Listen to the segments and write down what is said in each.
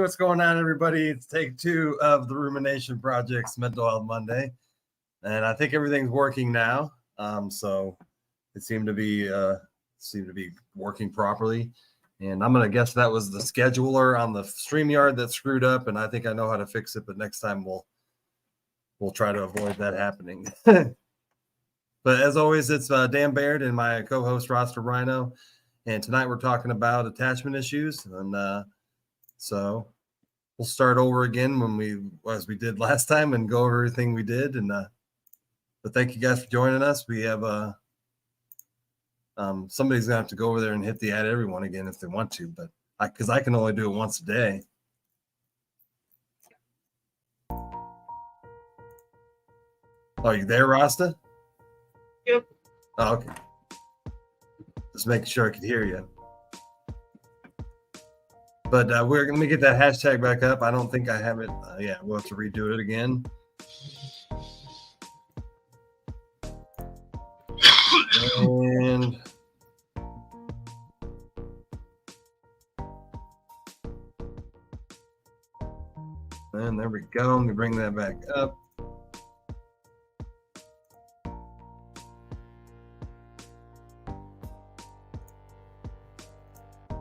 what's going on, everybody? It's take 2 of the Rumination Project's Mental Health Monday, and I think everything's working now. So it seemed to be working properly. And I'm gonna guess that was the scheduler on the StreamYard that screwed up, and I think I know how to fix it. But next time we'll try to avoid that happening. But as always, it's Dan Baird and my co-host Rasta, Rhino, and tonight we're talking about attachment issues. And so we'll start over again as we did last time and go over everything we did. And but thank you guys for joining us. We have somebody's gonna have to go over there and hit the add everyone again if they want to, but because I can only do it once a day. Are you there, Rasta? Yep. Oh, okay. Just making sure I could hear you. But we're going to get that hashtag back up. I don't think I have it. Yeah, we'll have to redo it again. And there we go. Let me bring that back up.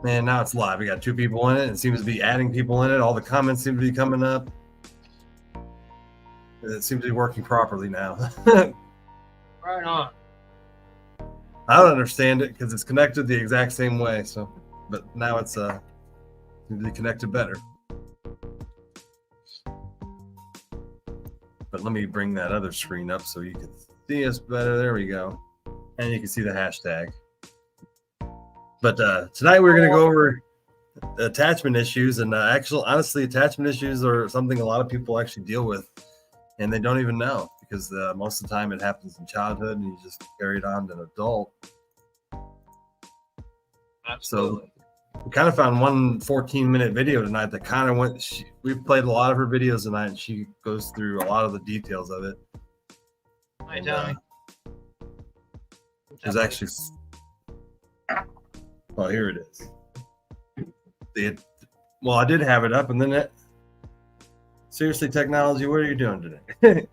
Man, now it's live. We got 2 people in it. It seems to be adding people in it. All the comments seem to be coming up. It seems to be working properly now. Right on. I don't understand it because it's connected the exact same way. So, but now it's seems to be connected better. But let me bring that other screen up so you can see us better. There we go. And you can see the hashtag. But tonight we're going to go over attachment issues. And honestly, attachment issues are something a lot of people actually deal with. And they don't even know because most of the time it happens in childhood and you just carry it on to an adult. Absolutely. So we kind of found one 14-minute video tonight that kind of went. We've played a lot of her videos tonight, and she goes through a lot of the details of it. Hi, Tommy. There's actually. Well, here it is. Well, I did have it up, and then seriously, technology, what are you doing today?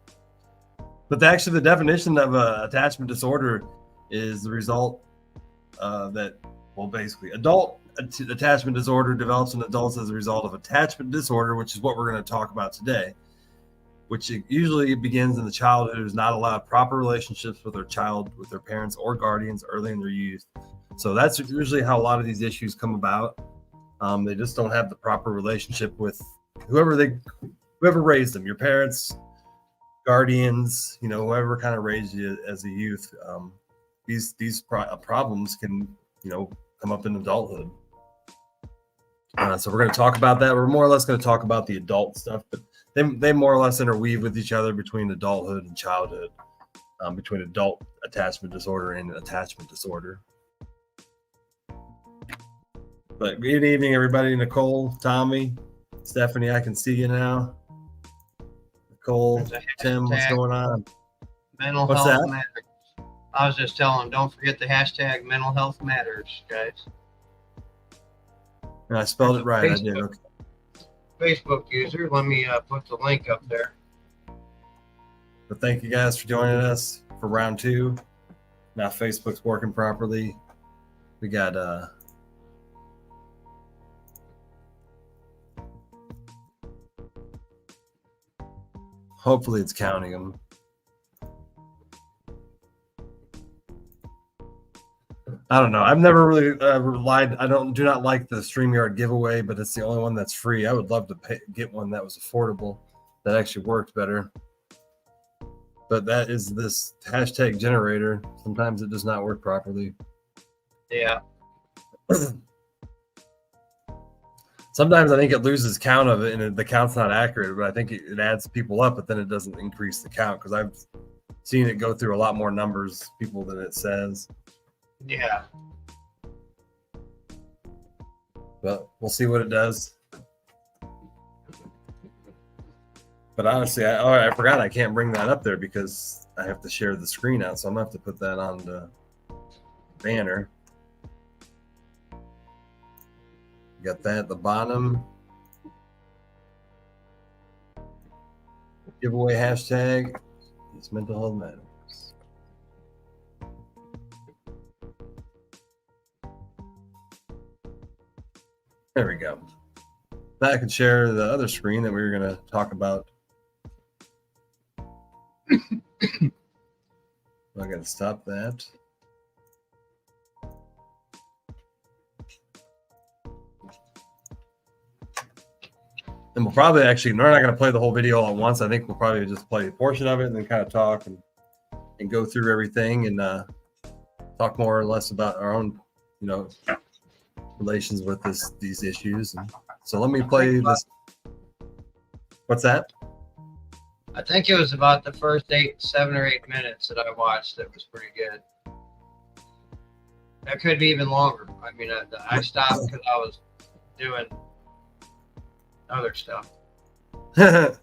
But the definition of attachment disorder is the result basically, adult attachment disorder develops in adults as a result of attachment disorder, which is what we're going to talk about today, which usually begins in the childhood who's not allowed proper relationships with their parents or guardians early in their youth. So that's usually how a lot of these issues come about. They just don't have the proper relationship with whoever raised them, your parents, guardians, whoever kind of raised you as a youth. These problems can, come up in adulthood. So we're going to talk about that. We're more or less going to talk about the adult stuff, but they more or less interweave with each other between adulthood and childhood, between adult attachment disorder and attachment disorder. But good evening, everybody. Nicole, Tommy, Stephanie, I can see you now. Nicole, Tim, what's going on? Mental What's health that? matters. I was just telling them, don't forget the hashtag mental health matters, guys. I spelled it right. I did. Okay. Facebook user. Let me put the link up there. But thank you guys for joining us for round 2. Now Facebook's working properly. We got hopefully it's counting them. I don't know. I've never really relied. Do not like the StreamYard giveaway, but it's the only one that's free. I would love to get one that was affordable, that actually worked better. But that is this hashtag generator. Sometimes it does not work properly. Yeah. Sometimes I think it loses count of it, and the count's not accurate. But I think it adds people up, but then it doesn't increase the count because I've seen it go through a lot more people than it says. Yeah. But we'll see what it does. But honestly, I forgot I can't bring that up there because I have to share the screen out. So I'm going to have to put that on the banner. Got that at the bottom. giveaway hashtag is mental health matters. There we go. Now I can share the other screen that we were going to talk about. I got to stop that. And we'll probably actually, we're not going to play the whole video all at once. I think we'll probably just play a portion of it and then kind of talk and go through everything and talk more or less about our own, relations with these issues. And so let me play this. What's that? I think it was about the first 7 or 8 minutes that I watched that was pretty good. That could be even longer. I mean, I stopped because I was doing other stuff. Yeah.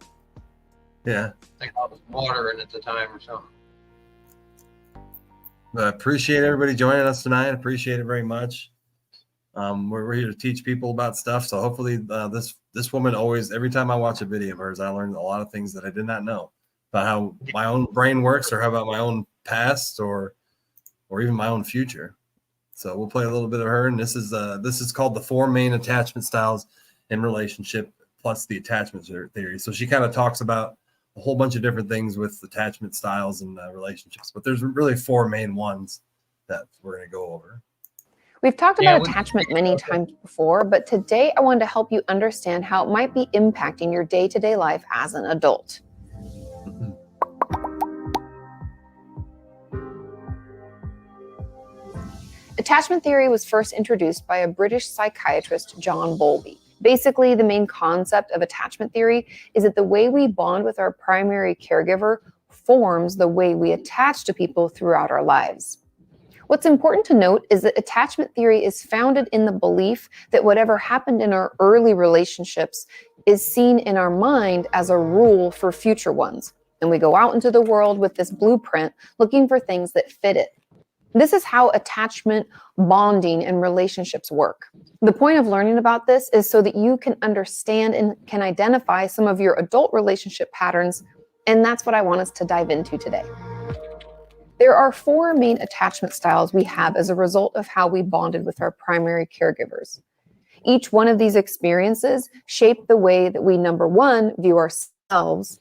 I think I was watering at the time or something. I appreciate everybody joining us tonight. Appreciate it very much. We're here to teach people about stuff. So hopefully this woman always, every time I watch a video of hers, I learn a lot of things that I did not know about how my own brain works or how about my own past or even my own future. So we'll play a little bit of her. And this is called the 4 main attachment styles in relationship plus the attachment theory. So she kind of talks about a whole bunch of different things with attachment styles and relationships, but there's really 4 main ones that we're going to go over. We've talked about attachment many times before, but today I wanted to help you understand how it might be impacting your day-to-day life as an adult. Attachment theory was first introduced by a British psychiatrist, John Bowlby. Basically, the main concept of attachment theory is that the way we bond with our primary caregiver forms the way we attach to people throughout our lives. What's important to note is that attachment theory is founded in the belief that whatever happened in our early relationships is seen in our mind as a rule for future ones. And we go out into the world with this blueprint looking for things that fit it. This is how attachment, bonding, and relationships work. The point of learning about this is so that you can understand and can identify some of your adult relationship patterns, and that's what I want us to dive into today. There are 4 main attachment styles we have as a result of how we bonded with our primary caregivers. Each one of these experiences shape the way that we, number 1, view ourselves,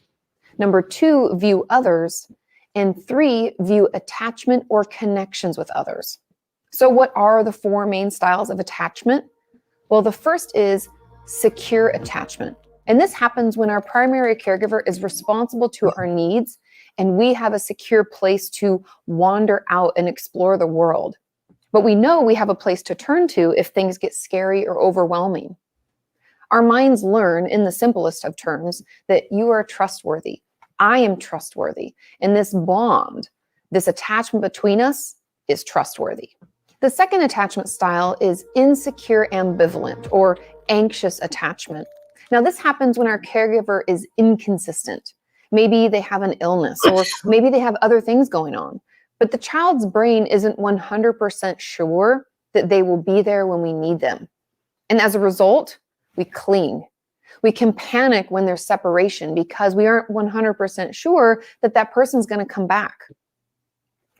number 2, view others, and 3, view attachment or connections with others. So what are the 4 main styles of attachment? Well, the first is secure attachment. And this happens when our primary caregiver is responsible to our needs and we have a secure place to wander out and explore the world. But we know we have a place to turn to if things get scary or overwhelming. Our minds learn, in the simplest of terms, that you are trustworthy. I am trustworthy. And this bond, this attachment between us is trustworthy. The second attachment style is insecure ambivalent or anxious attachment. Now, this happens when our caregiver is inconsistent. Maybe they have an illness or maybe they have other things going on, but the child's brain isn't 100% sure that they will be there when we need them. And as a result, we cling. We can panic when there's separation because we aren't 100% sure that that person's going to come back.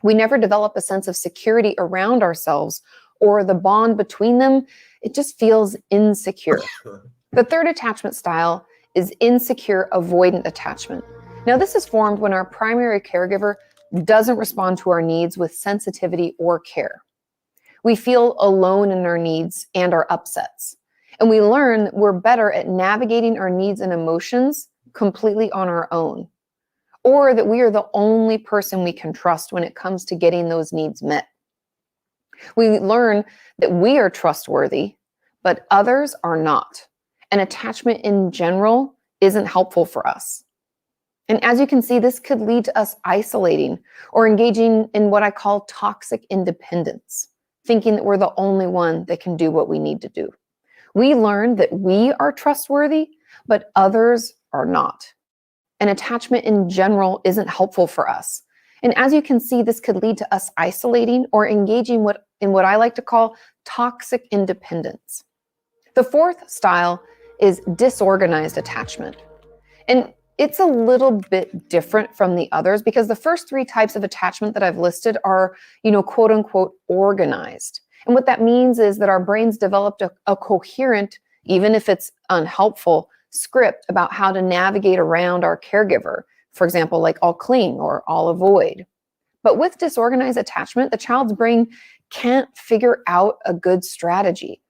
We never develop a sense of security around ourselves or the bond between them. It just feels insecure. The third attachment style is insecure-avoidant attachment. Now, this is formed when our primary caregiver doesn't respond to our needs with sensitivity or care. We feel alone in our needs and our upsets. And we learn that we're better at navigating our needs and emotions completely on our own, or that we are the only person we can trust when it comes to getting those needs met. We learn that we are trustworthy, but others are not. And attachment in general isn't helpful for us. And as you can see, this could lead to us isolating or engaging in what I call toxic independence, thinking that we're the only one that can do what we need to do. We learn that we are trustworthy, but others are not. And attachment in general isn't helpful for us. And as you can see, this could lead to us isolating or engaging in what I like to call toxic independence. The fourth style is disorganized attachment. And it's a little bit different from the others because the first three types of attachment that I've listed are, quote unquote, organized. And what that means is that our brains developed a coherent, even if it's unhelpful, script about how to navigate around our caregiver. For example, like I'll cling or I'll avoid. But with disorganized attachment, the child's brain can't figure out a good strategy.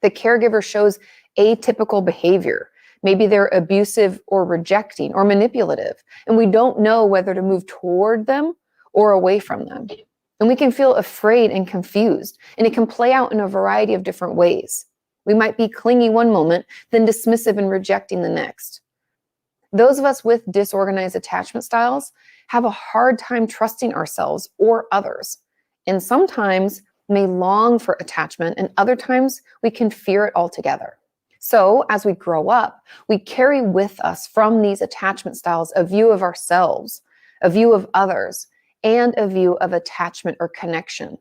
The caregiver shows atypical behavior. Maybe they're abusive or rejecting or manipulative, and we don't know whether to move toward them or away from them. And we can feel afraid and confused, and it can play out in a variety of different ways. We might be clingy one moment, then dismissive and rejecting the next. Those of us with disorganized attachment styles have a hard time trusting ourselves or others, and sometimes may long for attachment, and other times we can fear it altogether. So as we grow up, we carry with us from these attachment styles a view of ourselves, a view of others, and a view of attachment or connection.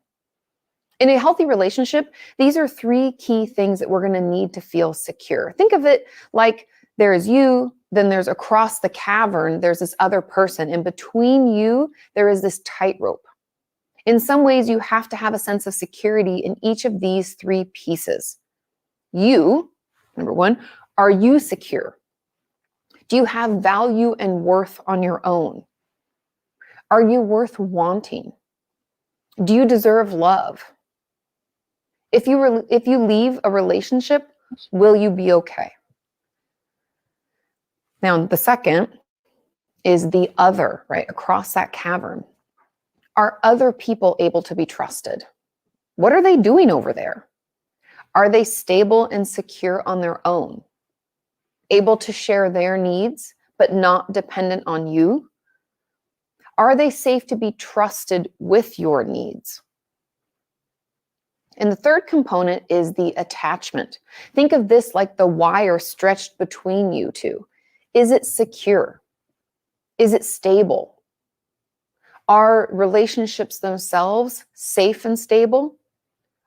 In a healthy relationship, these are three key things that we're going to need to feel secure. Think of it like there's you, then there's across the cavern, there's this other person, and between you, there is this tightrope. In some ways, you have to have a sense of security in each of these three pieces. You, number one, are you secure? Do you have value and worth on your own? Are you worth wanting? Do you deserve love? If you leave a relationship, will you be okay? Now, the second is the other, right? Across that cavern. Are other people able to be trusted? What are they doing over there? Are they stable and secure on their own? Able to share their needs, but not dependent on you? Are they safe to be trusted with your needs? And the third component is the attachment. Think of this like the wire stretched between you two. Is it secure? Is it stable? Are relationships themselves safe and stable?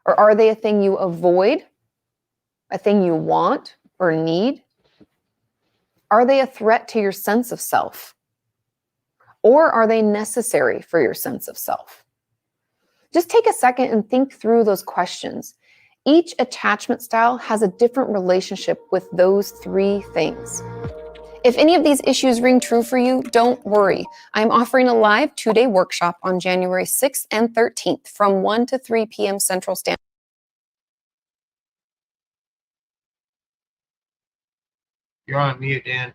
Or are they a thing you avoid? A thing you want or need? Are they a threat to your sense of self? Or are they necessary for your sense of self? Just take a second and think through those questions. Each attachment style has a different relationship with those three things. If any of these issues ring true for you, don't worry. I'm offering a live 2-day workshop on January 6th and 13th from 1 to 3 p.m. Central Standard. You're on mute, Dan.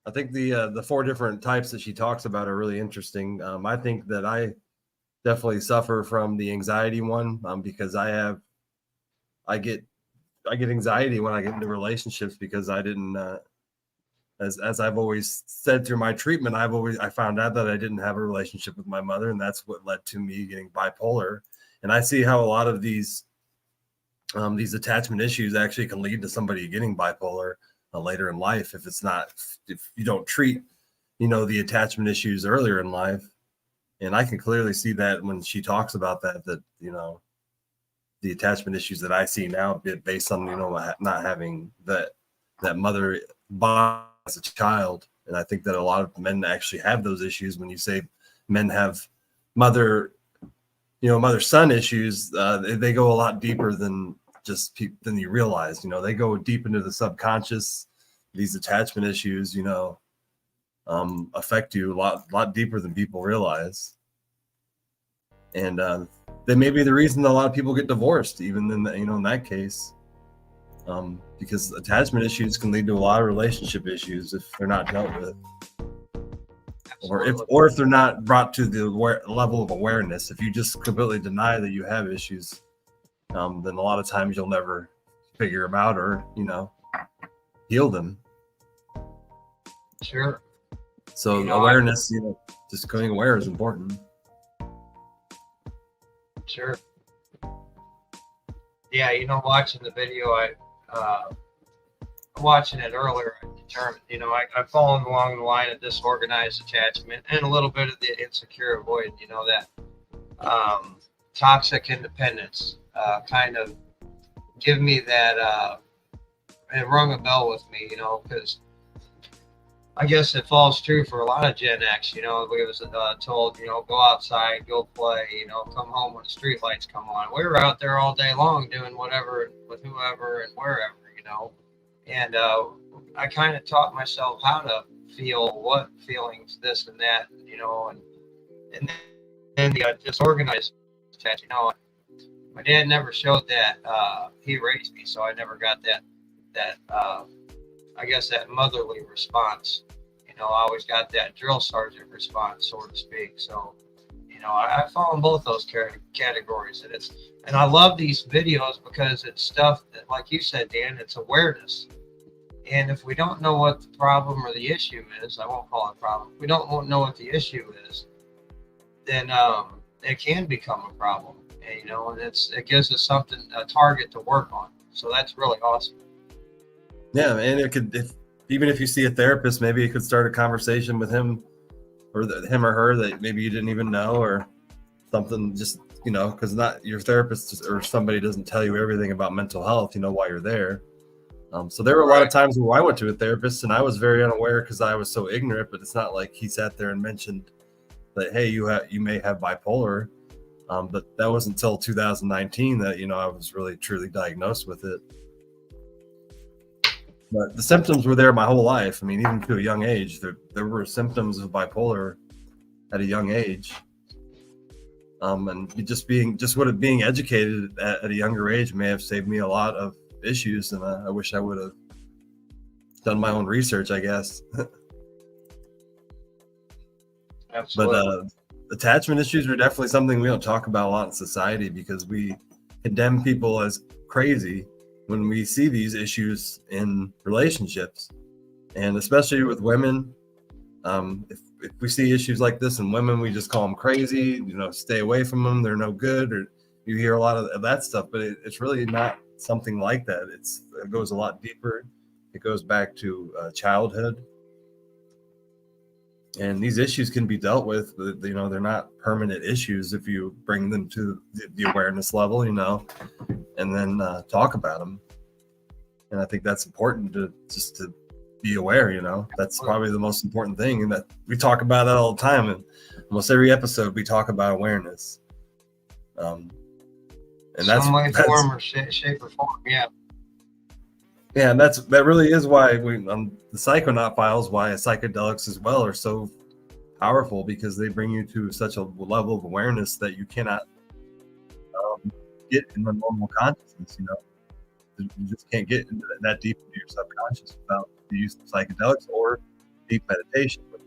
I think the 4 different types that she talks about are really interesting. I think that I definitely suffer from the anxiety one because I get anxiety when I get into relationships because I didn't, as I've always said through my treatment, I found out that I didn't have a relationship with my mother, and that's what led to me getting bipolar. And I see how a lot of these attachment issues actually can lead to somebody getting bipolar later in life if you don't treat, the attachment issues earlier in life. And I can clearly see that when she talks about that the attachment issues that I see now based on, not having that mother bond as a child. And I think that a lot of men actually have those issues. When you say men have mother-son issues, they go a lot deeper than than you realize. They go deep into the subconscious. These attachment issues, affect you a lot deeper than people realize. And that may be the reason that a lot of people get divorced, even in in that case, because attachment issues can lead to a lot of relationship issues if they're not dealt with, or if they're not brought to the level of awareness. If you just completely deny that you have issues, then a lot of times you'll never figure them out or heal them. Sure. So awareness, just becoming aware is important. Sure. Yeah, watching the video, I'm watching it earlier, I determined, I've fallen along the line of disorganized attachment and a little bit of the insecure avoidant, that toxic independence kind of give me that it rung a bell with me, because I guess it falls true for a lot of Gen X. We was told, go outside, go play, come home when the street lights come on. We were out there all day long doing whatever with whoever and wherever, and I kind of taught myself how to feel what feelings, this and that, and then the disorganized attachment. My dad never showed that. He raised me, so I never got that I guess that motherly response. I always got that drill sergeant response, so to speak. So, I fall in both those categories, and I love these videos because it's stuff that, like you said, Dan, it's awareness. And if we don't know what the problem or the issue is, I won't call it a problem. If we don't know what the issue is, then it can become a problem. And it gives us a target to work on. So that's really awesome. Yeah, and it could, even if you see a therapist, maybe you could start a conversation with him or him or her that maybe you didn't even know, or something. Just because not your therapist or somebody doesn't tell you everything about mental health, while you're there. So there were a lot of times where I went to a therapist and I was very unaware because I was so ignorant. But it's not like he sat there and mentioned that, hey, you may have bipolar. But that wasn't until 2019 that I was really truly diagnosed with it. But the symptoms were there my whole life. I mean, even to a young age, there were symptoms of bipolar at a young age. And being educated at a younger age may have saved me a lot of issues. And I wish I would have done my own research, I guess. Absolutely. But attachment issues are definitely something we don't talk about a lot in society because we condemn people as crazy when we see these issues in relationships, and especially with women. If we see issues like this in women, we just call them crazy, stay away from them, they're no good, or you hear a lot of that stuff, but it's really not something like that. It goes a lot deeper. It goes back to childhood. And these issues can be dealt with, but they're not permanent issues if you bring them to the awareness level, and then talk about them. And I think that's important to be aware. That's probably the most important thing, and that we talk about that all the time. And almost every episode we talk about awareness. And that's some way, form, or shape or form. Yeah. Yeah, and that really is why the Psychonaut Files, why psychedelics as well are so powerful, because they bring you to such a level of awareness that you cannot get in the normal consciousness. You just can't get into that deep into your subconscious without the use of psychedelics or deep meditation, which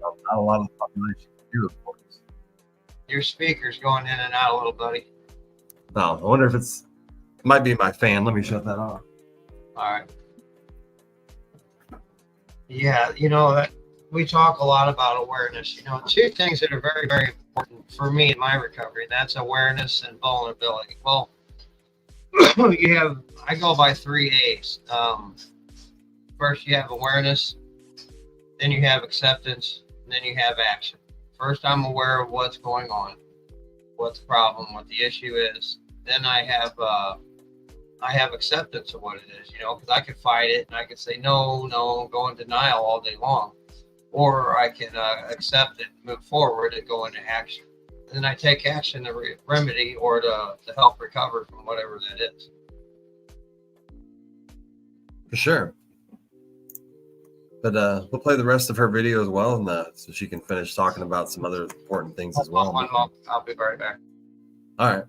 not a lot of the population can do, of course. Your speaker's going in and out a little, buddy. No, I wonder if it might be my fan. Let me shut that off. All right. Yeah, that we talk a lot about awareness. Two things that are very, very important for me in my recovery, and that's awareness and vulnerability. Well, I go by 3 A's. First, you have awareness, then you have acceptance, and then you have action. First, I'm aware of what's going on, what the problem, what the issue is. Then I have acceptance of what it is, because I could fight it and I could say, no, go in denial all day long. Or I can accept it, move forward, and go into action. And then I take action to remedy or to help recover from whatever that is. For sure. But we'll play the rest of her video as well, so she can finish talking about some other important things as well. I'll be right back. All right.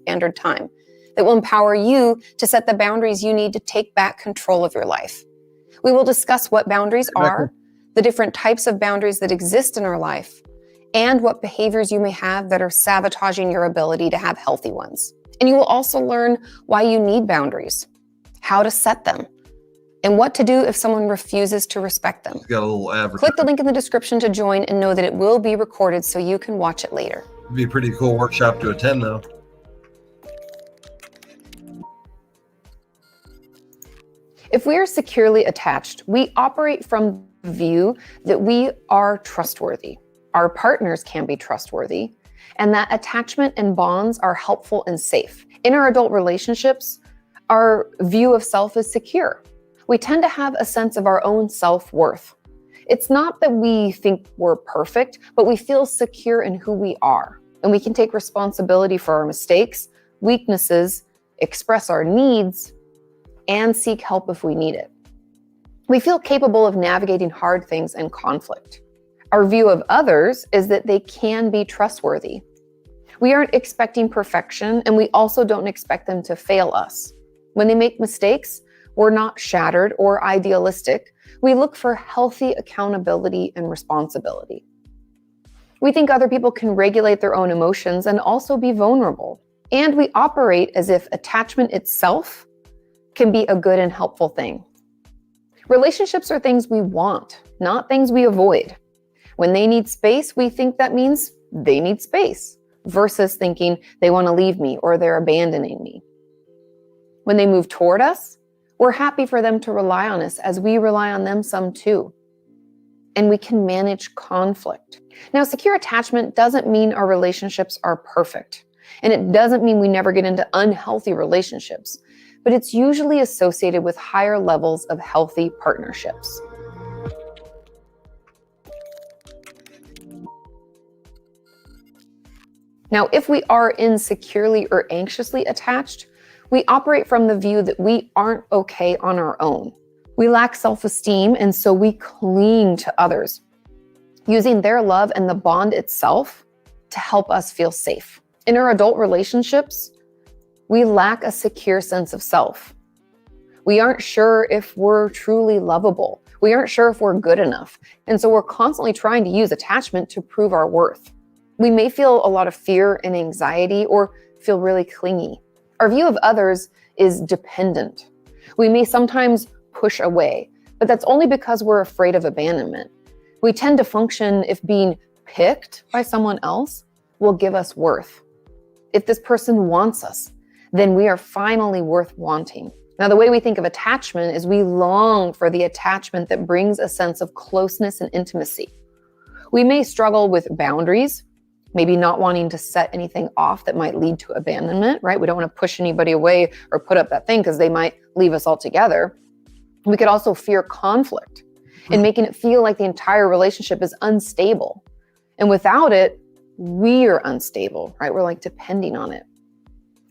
Standard time that will empower you to set the boundaries you need to take back control of your life. We will discuss what boundaries are, the different types of boundaries that exist in our life, and what behaviors you may have that are sabotaging your ability to have healthy ones. And you will also learn why you need boundaries, how to set them, and what to do if someone refuses to respect them. Got a little advertisement. Click the link in the description to join and know that it will be recorded so you can watch it later. It'd be a pretty cool workshop to attend, though. If we are securely attached, we operate from the view that we are trustworthy. Our partners can be trustworthy, and that attachment and bonds are helpful and safe. In our adult relationships, Our view of self is secure. We tend to have a sense of our own self-worth. It's not that we think we're perfect, but we feel secure in who we are. And we can take responsibility for our mistakes, weaknesses, express our needs, and seek help if we need it. We feel capable of navigating hard things and conflict. Our view of others is that they can be trustworthy. We aren't expecting perfection, and we also don't expect them to fail us. When they make mistakes, we're not shattered or idealistic. We look for healthy accountability and responsibility. We think other people can regulate their own emotions and also be vulnerable. And we operate as if attachment itself can be a good and helpful thing. Relationships are things we want, not things we avoid. When they need space, we think that means they need space, versus thinking they want to leave me or they're abandoning me. When they move toward us, we're happy for them to rely on us as we rely on them some too. And we can manage conflict. Now, secure attachment doesn't mean our relationships are perfect. And it doesn't mean we never get into unhealthy relationships, but it's usually associated with higher levels of healthy partnerships. Now, if we are insecurely or anxiously attached, we operate from the view that we aren't okay on our own. We lack self-esteem, and so we cling to others, using their love and the bond itself to help us feel safe. In our adult relationships, we lack a secure sense of self. We aren't sure if we're truly lovable. We aren't sure if we're good enough. And so we're constantly trying to use attachment to prove our worth. We may feel a lot of fear and anxiety or feel really clingy. Our view of others is dependent. We may sometimes push away, but that's only because we're afraid of abandonment. We tend to function if being picked by someone else will give us worth. If this person wants us, then we are finally worth wanting. Now, the way we think of attachment is we long for the attachment that brings a sense of closeness and intimacy. We may struggle with boundaries, maybe not wanting to set anything off that might lead to abandonment, right? We don't want to push anybody away or put up that thing because they might leave us altogether. We could also fear conflict and making it feel like the entire relationship is unstable. And without it, we're unstable, right? We're like depending on it.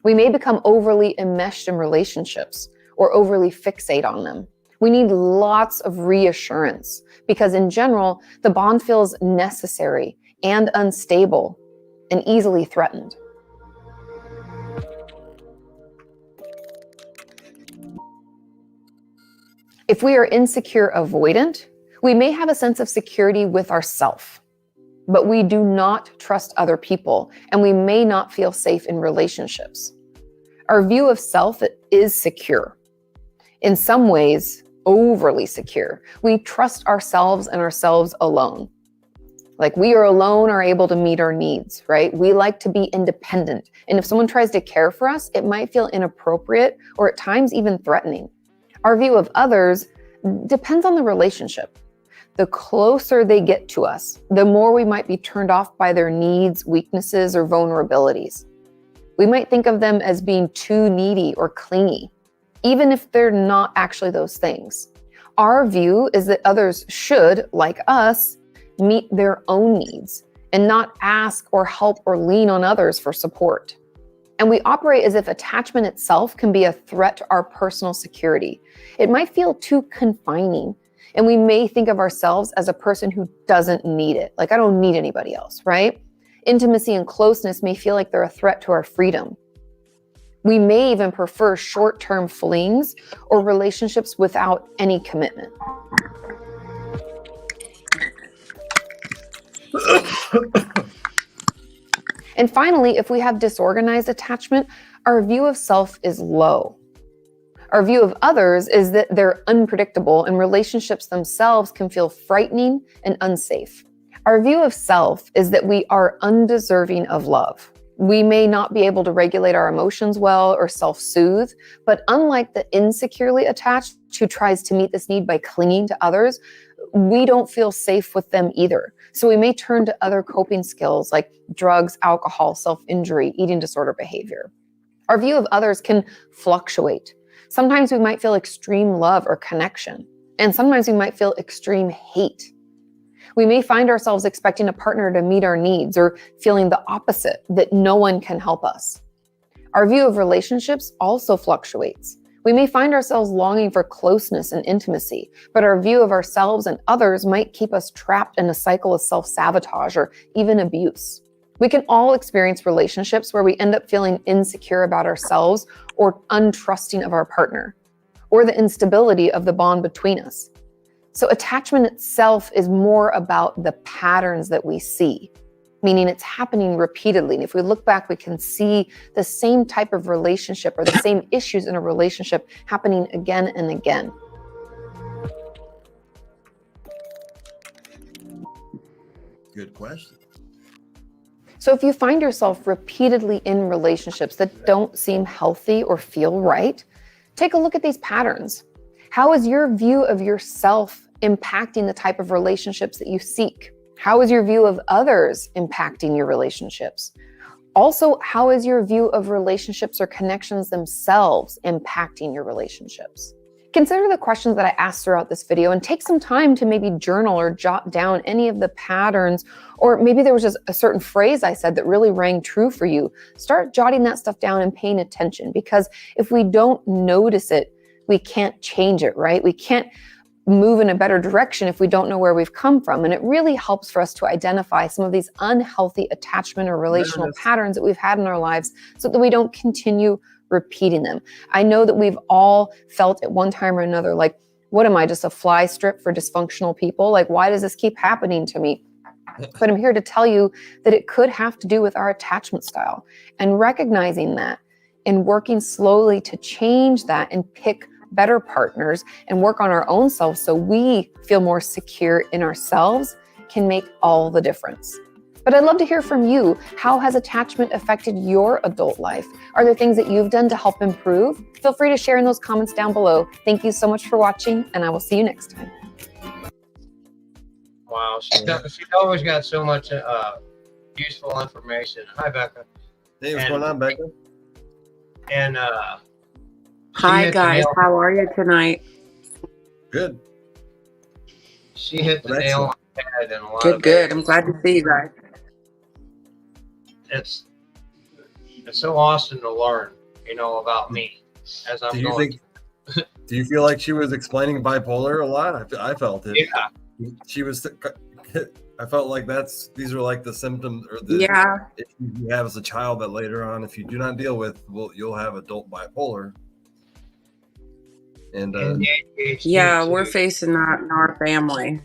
We may become overly enmeshed in relationships or overly fixate on them. We need lots of reassurance because in general, the bond feels necessary and unstable and easily threatened. If we are insecure avoidant, we may have a sense of security with ourself, but we do not trust other people, and we may not feel safe in relationships. Our view of self is secure. In some ways, overly secure. We trust ourselves and ourselves alone. Like we are alone or able to meet our needs, right? We like to be independent. And if someone tries to care for us, it might feel inappropriate or at times even threatening. Our view of others depends on the relationship. The closer they get to us, the more we might be turned off by their needs, weaknesses, or vulnerabilities. We might think of them as being too needy or clingy, even if they're not actually those things. Our view is that others should, like us, meet their own needs and not ask or help or lean on others for support. And we operate as if attachment itself can be a threat to our personal security. It might feel too confining, and we may think of ourselves as a person who doesn't need it. Like, I don't need anybody else, right? Intimacy and closeness may feel like they're a threat to our freedom. We may even prefer short-term flings or relationships without any commitment. And finally, if we have disorganized attachment, our view of self is low. Our view of others is that they're unpredictable and relationships themselves can feel frightening and unsafe. Our view of self is that we are undeserving of love. We may not be able to regulate our emotions well or self-soothe, but unlike the insecurely attached who tries to meet this need by clinging to others, we don't feel safe with them either. So we may turn to other coping skills like drugs, alcohol, self-injury, eating disorder behavior. Our view of others can fluctuate. Sometimes we might feel extreme love or connection, and sometimes we might feel extreme hate. We may find ourselves expecting a partner to meet our needs or feeling the opposite, that no one can help us. Our view of relationships also fluctuates. We may find ourselves longing for closeness and intimacy, but our view of ourselves and others might keep us trapped in a cycle of self-sabotage or even abuse. We can all experience relationships where we end up feeling insecure about ourselves or untrusting of our partner, or the instability of the bond between us. So attachment itself is more about the patterns that we see, meaning it's happening repeatedly. And if we look back, we can see the same type of relationship or the same issues in a relationship happening again and again. Good question. So if you find yourself repeatedly in relationships that don't seem healthy or feel right, take a look at these patterns. How is your view of yourself impacting the type of relationships that you seek? How is your view of others impacting your relationships? Also, how is your view of relationships or connections themselves impacting your relationships? Consider the questions that I asked throughout this video and take some time to maybe journal or jot down any of the patterns, or maybe there was just a certain phrase I said that really rang true for you. Start jotting that stuff down and paying attention, because if we don't notice it, we can't change it, right? We can't move in a better direction if we don't know where we've come from. And it really helps for us to identify some of these unhealthy attachment or relational patterns that we've had in our lives so that we don't continue repeating them. I know that we've all felt at one time or another, like, what am I, just a fly strip for dysfunctional people? Like, why does this keep happening to me? But I'm here to tell you that it could have to do with our attachment style, and recognizing that and working slowly to change that and pick better partners and work on our own selves so we feel more secure in ourselves can make all the difference. But I'd love to hear from you. How has attachment affected your adult life? Are there things that you've done to help improve? Feel free to share in those comments down below. Thank you so much for watching, and I will see you next time. Wow, she's always got so much useful information. Hi, Becca. Hey, what's going on, Becca? And hi guys, how are you tonight? Good. She hit the nail on the head in a lot of Good. I'm glad to see you guys. It's so awesome to learn, about me as I'm going. Do you feel like she was explaining bipolar a lot? I felt it. Yeah. She was. I felt like these are like the symptoms or the issues you have as a child that later on, if you do not deal with, you'll have adult bipolar. And we're facing that in our family.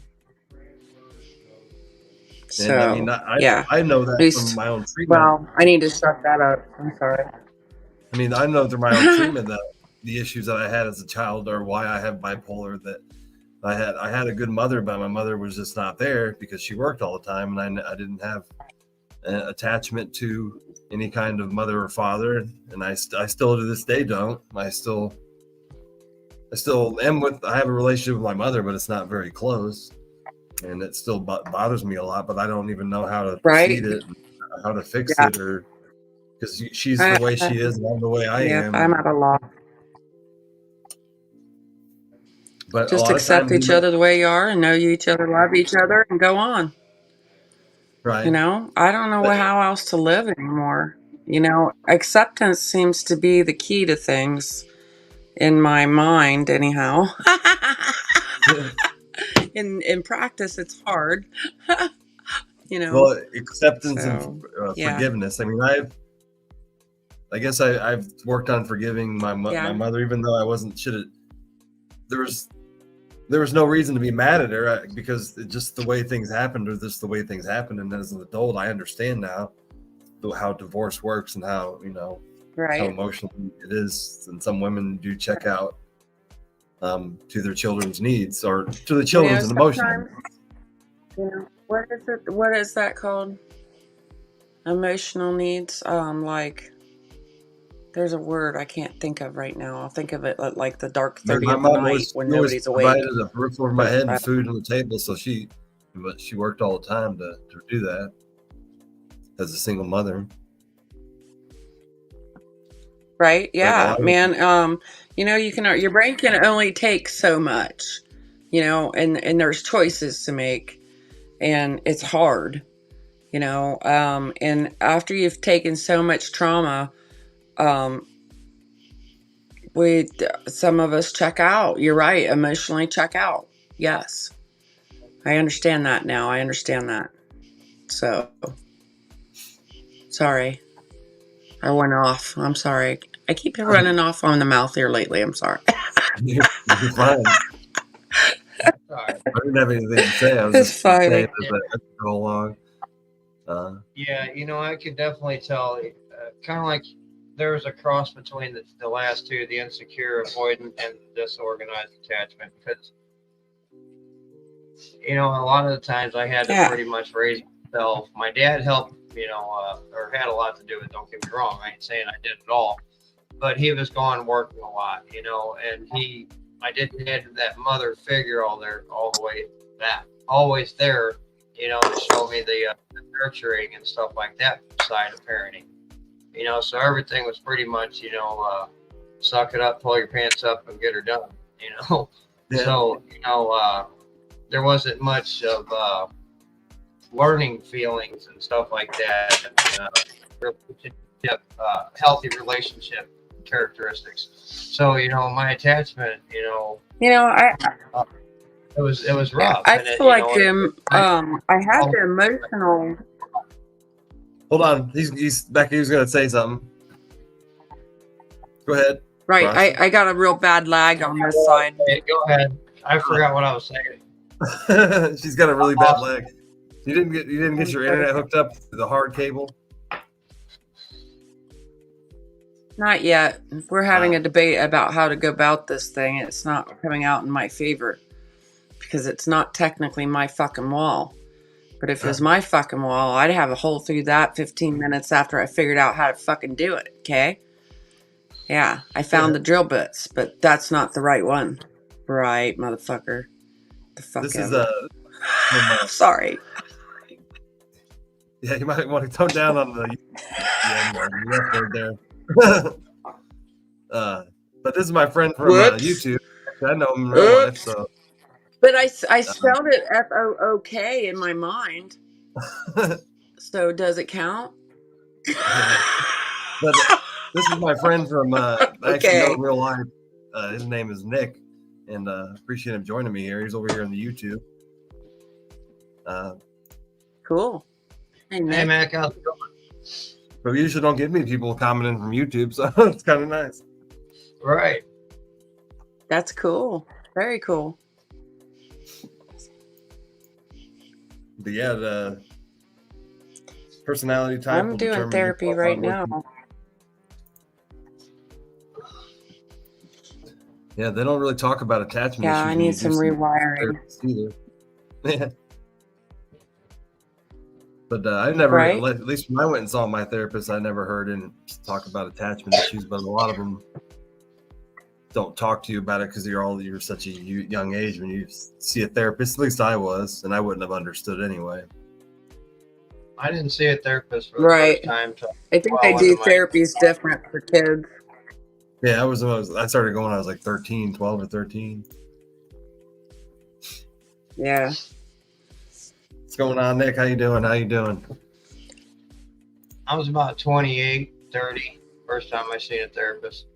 So, and I mean, I know that from my own treatment. Well, I need to shut that up. I'm sorry. I mean, I know through my own treatment that the issues that I had as a child are why I have bipolar. That I had a good mother, but my mother was just not there because she worked all the time, and I didn't have an attachment to any kind of mother or father, and I still to this day don't. I still am I have a relationship with my mother, but it's not very close. And it still bothers me a lot, but I don't even know how to proceed it, how to fix it, or because she's the way she is, and I'm the way I am. I'm at a loss. But just accept each other the way you are, and know you each other, love each other, and go on. Right. I don't know how else to live anymore. Acceptance seems to be the key to things in my mind, anyhow. In practice, it's hard. Well, acceptance and forgiveness. I mean, I guess I've worked on forgiving my mother, even though I wasn't. There was no reason to be mad at her because it's just the way things happened, or just the way things happened. And as an adult, I understand now how divorce works and how how emotional it is. And some women do check out to their children's needs, or to the children's emotions. What is that called? Emotional needs. Like, there's a word I can't think of right now. I'll think of it like the dark 30 of the night when nobody's awake. Provided a roof over my head and food on the table, so she worked all the time to do that as a single mother. Right? Like a Yeah, lot of man. Your brain can only take so much, and there's choices to make, and it's hard, and after you've taken so much trauma, um, some of us check out. You're right, emotionally check out. Yes. I understand that now. I understand that. So, sorry. I went off. I'm sorry. I keep running off on the mouth here lately. I'm sorry. You're fine. Sorry. I didn't have anything to say. I was It's just fine. saying as I go along. Yeah, I could definitely tell. Kind of like there was a cross between the last two, the insecure, avoidant, and disorganized attachment. Because a lot of the times I had to pretty much raise myself. My dad helped, or had a lot to do with it. Don't get me wrong. I ain't saying I did it all, but he was gone working a lot, and I didn't have that mother figure all the way that always there, to show me the nurturing and stuff like that side of parenting. So everything was pretty much, suck it up, pull your pants up, and get her done. Yeah. So there wasn't much of learning feelings and stuff like that. Healthy relationship characteristics. So my attachment, it was rough. I and feel like I had the emotional. Hold on, he's back. He was gonna say something. Go ahead. Right, Rasta. I got a real bad lag on this side. Hey, go ahead. I forgot what I was saying. She's got a really bad leg. You didn't get your internet hooked up to the hard cable. Not yet. We're having a debate about how to go about this thing. It's not coming out in my favor because it's not technically my fucking wall. But if it was my fucking wall, I'd have a hole through that 15 minutes after I figured out how to fucking do it, okay? Yeah, I found the drill bits, but that's not the right one. Right, motherfucker. The fuck This ever. is Sorry. Yeah, you might want to tone down on the left word there. But this is my friend from YouTube. I know him in real life, so. But I spelled it F-O-O-K in my mind. So does it count? But this is my friend from I actually know in real life. His name is Nick, and appreciate him joining me here. He's over here on the YouTube. Cool. Hey, Mac, how's it going? But we usually don't get many people commenting from YouTube, so it's kind of nice. Right. That's cool. Very cool. But yeah, the personality type. I'm doing therapy right now. Yeah, they don't really talk about attachment issues. Yeah, I need some rewiring. Yeah. But I never, at least when I went and saw my therapist, I never heard him talk about attachment issues. But a lot of them don't talk to you about it because you're such a young age when you see a therapist. At least I was, and I wouldn't have understood anyway. I didn't see a therapist for the first time. I think they do therapies different for kids. Yeah, I started going when I was like 12 or 13. Yeah. What's going on, Nick? How you doing? I was about 28, 30, first time I seen a therapist.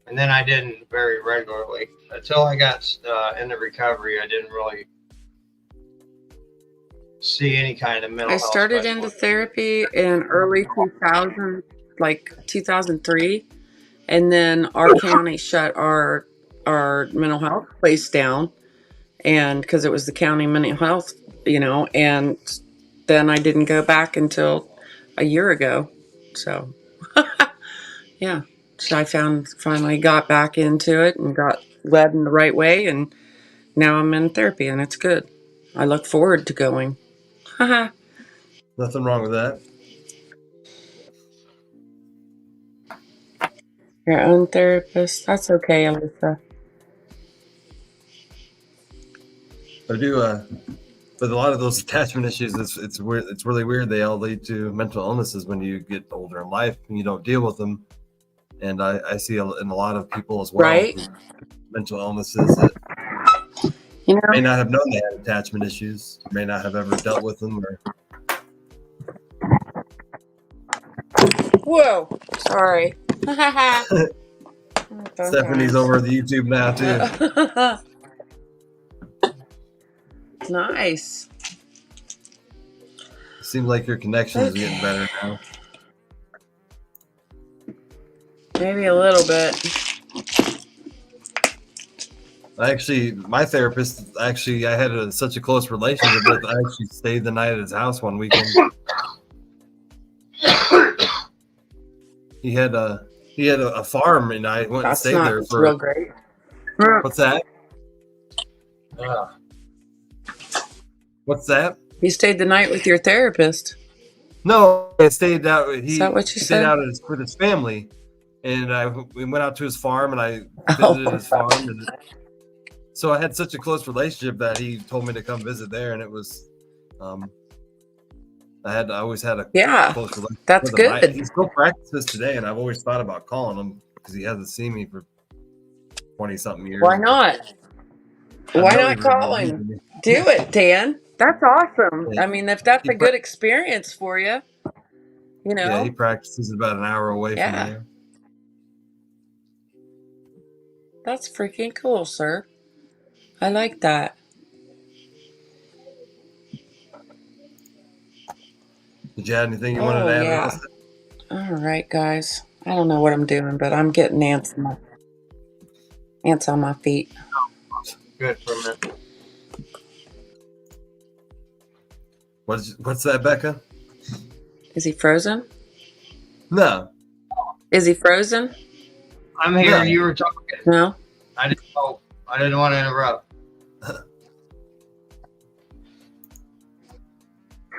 And then I didn't very regularly. Until I got into recovery, I didn't really see any kind of mental health. I started into therapy in early 2000, like 2003. And then our county shut our mental health place down. And because it was the county mental health, and then I didn't go back until a year ago. So, yeah. So I finally got back into it and got led in the right way. And now I'm in therapy and it's good. I look forward to going. Nothing wrong with that. Your own therapist. That's okay, Alyssa. I do, but a lot of those attachment issues, it's weird. It's really weird. They all lead to mental illnesses when you get older in life and you don't deal with them. And I see in a lot of people as well, Right. with mental illnesses that You know, may not have known they had attachment issues, may not have ever dealt with them. Or whoa, sorry. Stephanie's over the YouTube now too. Nice. Seems like your connection is getting better now. Maybe a little bit. My therapist, I had such a close relationship with. I actually stayed the night at his house one weekend. He had a farm, and I went That's and stayed not there for. real great. What's that? What's that? You stayed the night with your therapist. No, I stayed out. Is that what you stayed said? out with his family, and we went out to his farm, and I Oh. visited his farm. And so I had such a close relationship that he told me to come visit there, and it was, I always had a Yeah, close relationship. that's with him. good. He still practices today, and I've always thought about calling him because he hasn't seen me for 20-something years. Why not? I Why know not he call remembers him? me. Do it, Dan. That's awesome. Yeah. I mean, if that's He a good experience for you, you know. Yeah, he practices about an hour away Yeah. from here. That's freaking cool, sir. I like that. Did you have anything you wanted to add? Yeah. Rasta? All right, guys. I don't know what I'm doing, but I'm getting ants on my feet. Good for a minute. What's that, Becca? Is he frozen? No. Is he frozen? I'm here. No. You were talking. No. I didn't know. I didn't want to interrupt.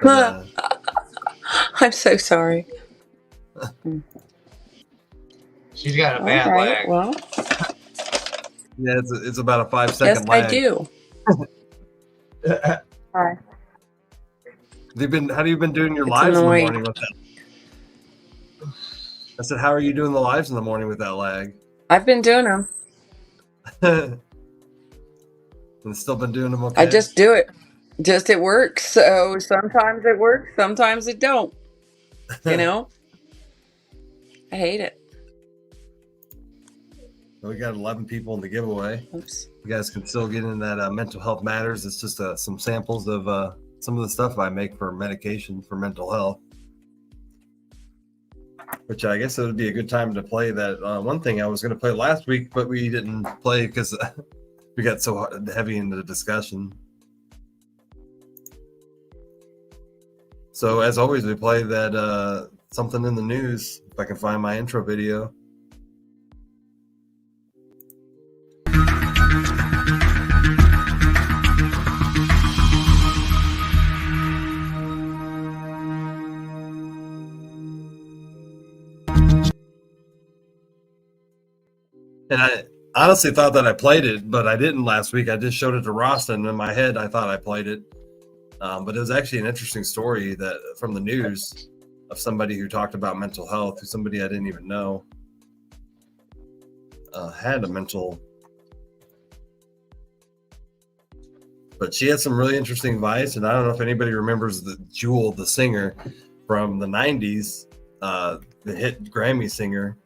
Uh, I'm so sorry. She's got a All bad right. leg. Well, yeah, it's about a 5-second yes, lag. I do. Hi. How have you been doing your It's lives annoying. in the morning with that? I said, how are you doing the lives in the morning with that lag? I've been doing them. And still been doing them okay? I just do it. Just it works. So sometimes it works, sometimes it don't. You know? I hate it. We got 11 people in the giveaway. Oops. You guys can still get in that mental health matters. It's just some samples of some of the stuff I make for medication for mental health. Which I guess it would be a good time to play that one thing I was going to play last week, but we didn't play because we got so heavy into the discussion. So as always, we play that something in the news. If I can find my intro video. And I honestly thought that I played it, but I didn't last week. I just showed it to Rasta, and in my head, I thought I played it. But it was actually an interesting story that from the news of somebody who talked about mental health, who somebody I didn't even know had a mental. But she had some really interesting advice, and I don't know if anybody remembers the Jewel, the singer from the 90s, the hit Grammy singer.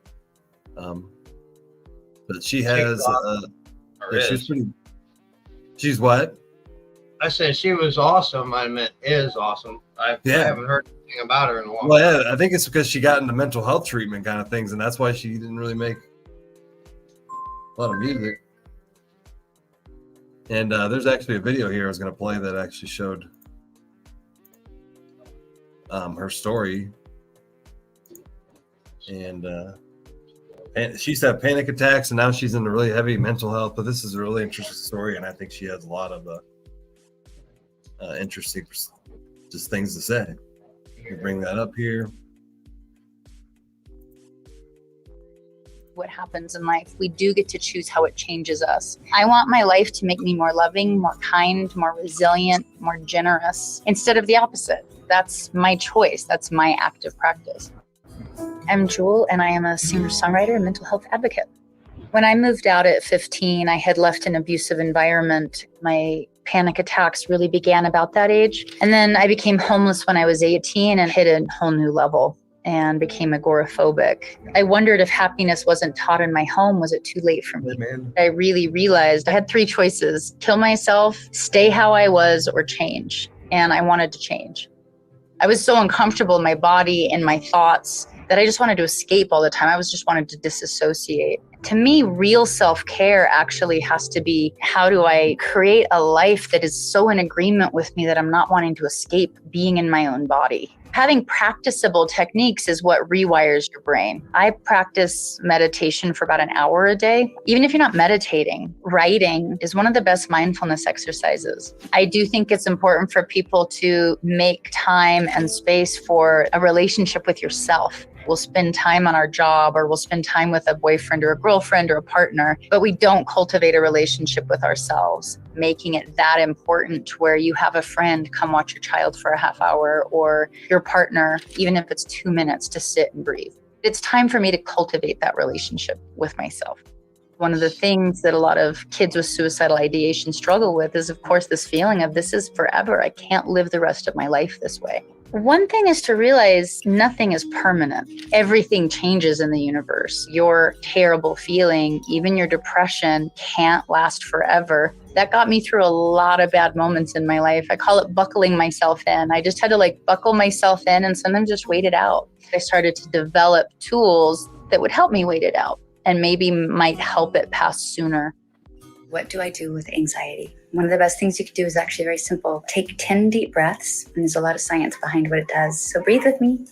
But she has, she's pretty. She's what? I said she was awesome. I meant is awesome. I haven't heard anything about her in a while. Well, yeah, I think it's because she got into mental health treatment kind of things, and that's why she didn't really make a lot of music. And there's actually a video here I was going to play that actually showed her story. And she used to have panic attacks, and now she's into really heavy mental health. But this is a really interesting story, and I think she has a lot of interesting just things to say. You bring that up here. What happens in life, we do get to choose how it changes us. I want my life to make me more loving, more kind, more resilient, more generous, instead of the opposite. That's my choice. That's my active practice. I'm Jewel, and I am a singer-songwriter and mental health advocate. When I moved out at 15, I had left an abusive environment. My panic attacks really began about that age. And then I became homeless when I was 18 and hit a whole new level and became agoraphobic. I wondered if happiness wasn't taught in my home, was it too late for me? I really realized I had 3 choices: kill myself, stay how I was, or change. And I wanted to change. I was so uncomfortable in my body and my thoughts that I just wanted to escape all the time. I was just wanted to disassociate. To me, real self-care actually has to be, how do I create a life that is so in agreement with me that I'm not wanting to escape being in my own body? Having practicable techniques is what rewires your brain. I practice meditation for about an hour a day. Even if you're not meditating, writing is one of the best mindfulness exercises. I do think it's important for people to make time and space for a relationship with yourself. We'll spend time on our job, or we'll spend time with a boyfriend or a girlfriend or a partner, but we don't cultivate a relationship with ourselves, making it that important to where you have a friend come watch your child for a half hour, or your partner, even if it's 2 minutes, to sit and breathe. It's time for me to cultivate that relationship with myself. One of the things that a lot of kids with suicidal ideation struggle with is, of course, this feeling of, this is forever. I can't live the rest of my life this way. One thing is to realize nothing is permanent. Everything changes in the universe. Your terrible feeling, even your depression, can't last forever. That got me through a lot of bad moments in my life. I call it buckling myself in. I just had to buckle myself in and sometimes just wait it out. I started to develop tools that would help me wait it out and maybe might help it pass sooner. What do I do with anxiety? One of the best things you can do is actually very simple. Take 10 deep breaths, and there's a lot of science behind what it does. So breathe with me.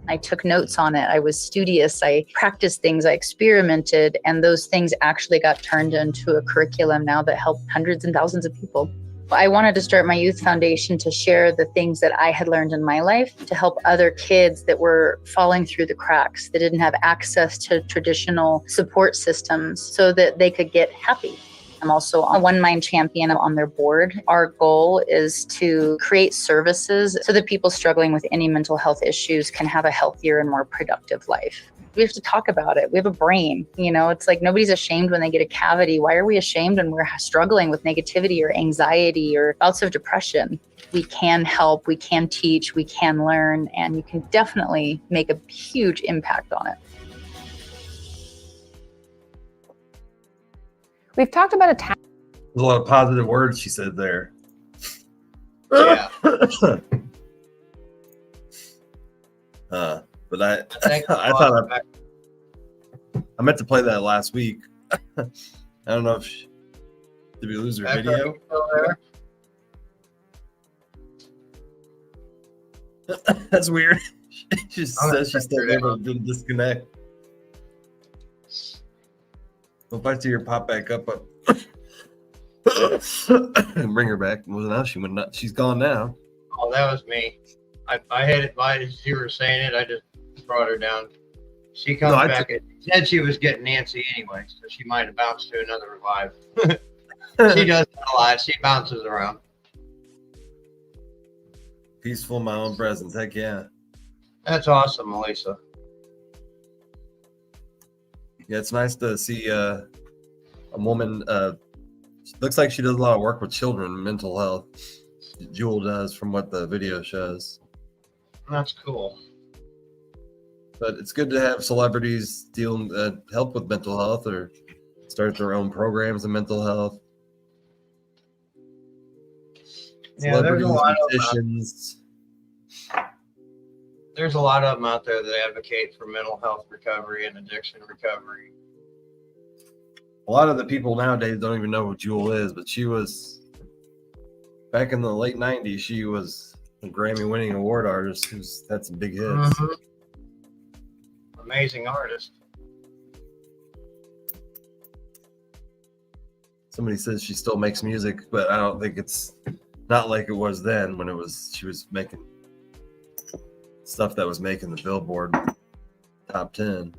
I took notes on it. I was studious. I practiced things. I experimented. And those things actually got turned into a curriculum now that help hundreds and thousands of people. I wanted to start my youth foundation to share the things that I had learned in my life to help other kids that were falling through the cracks, that didn't have access to traditional support systems, so that they could get happy. I'm also a One Mind champion on their board. Our goal is to create services so that people struggling with any mental health issues can have a healthier and more productive life. We have to talk about it. We have a brain, it's like nobody's ashamed when they get a cavity. Why are we ashamed when we're struggling with negativity or anxiety or bouts of depression? We can help, we can teach, we can learn, and you can definitely make a huge impact on it. We've talked about attachment. There's a lot of positive words she said there. Yeah. But I meant to play that last week. I don't know if did we lose her video? That's weird. She says she's still able to disconnect. Well, if I see her pop back up, bring her back. Well, now she went nuts. She's gone now. Oh, that was me. I had it by as you were saying it. I just brought her down. She comes back. She said she was getting antsy anyway, so she might have bounced to another revive. She does that a lot. She bounces around. Peaceful in my own presence. Heck yeah. That's awesome, Melissa. Yeah, it's nice to see a woman. Looks like she does a lot of work with children, mental health. Jewel does, from what the video shows. That's cool. But it's good to have celebrities help with mental health or start their own programs in mental health. Yeah, Celebrities, musicians. There's a lot of them out there that advocate for mental health recovery and addiction recovery. A lot of the people nowadays don't even know who Jewel is, but she was, back in the late 90s, she was a Grammy-winning award artist who's had some big hits. Mm-hmm. Amazing artist. Somebody says she still makes music, but I don't think it's not like it was then when she was making stuff that was making the Billboard top 10.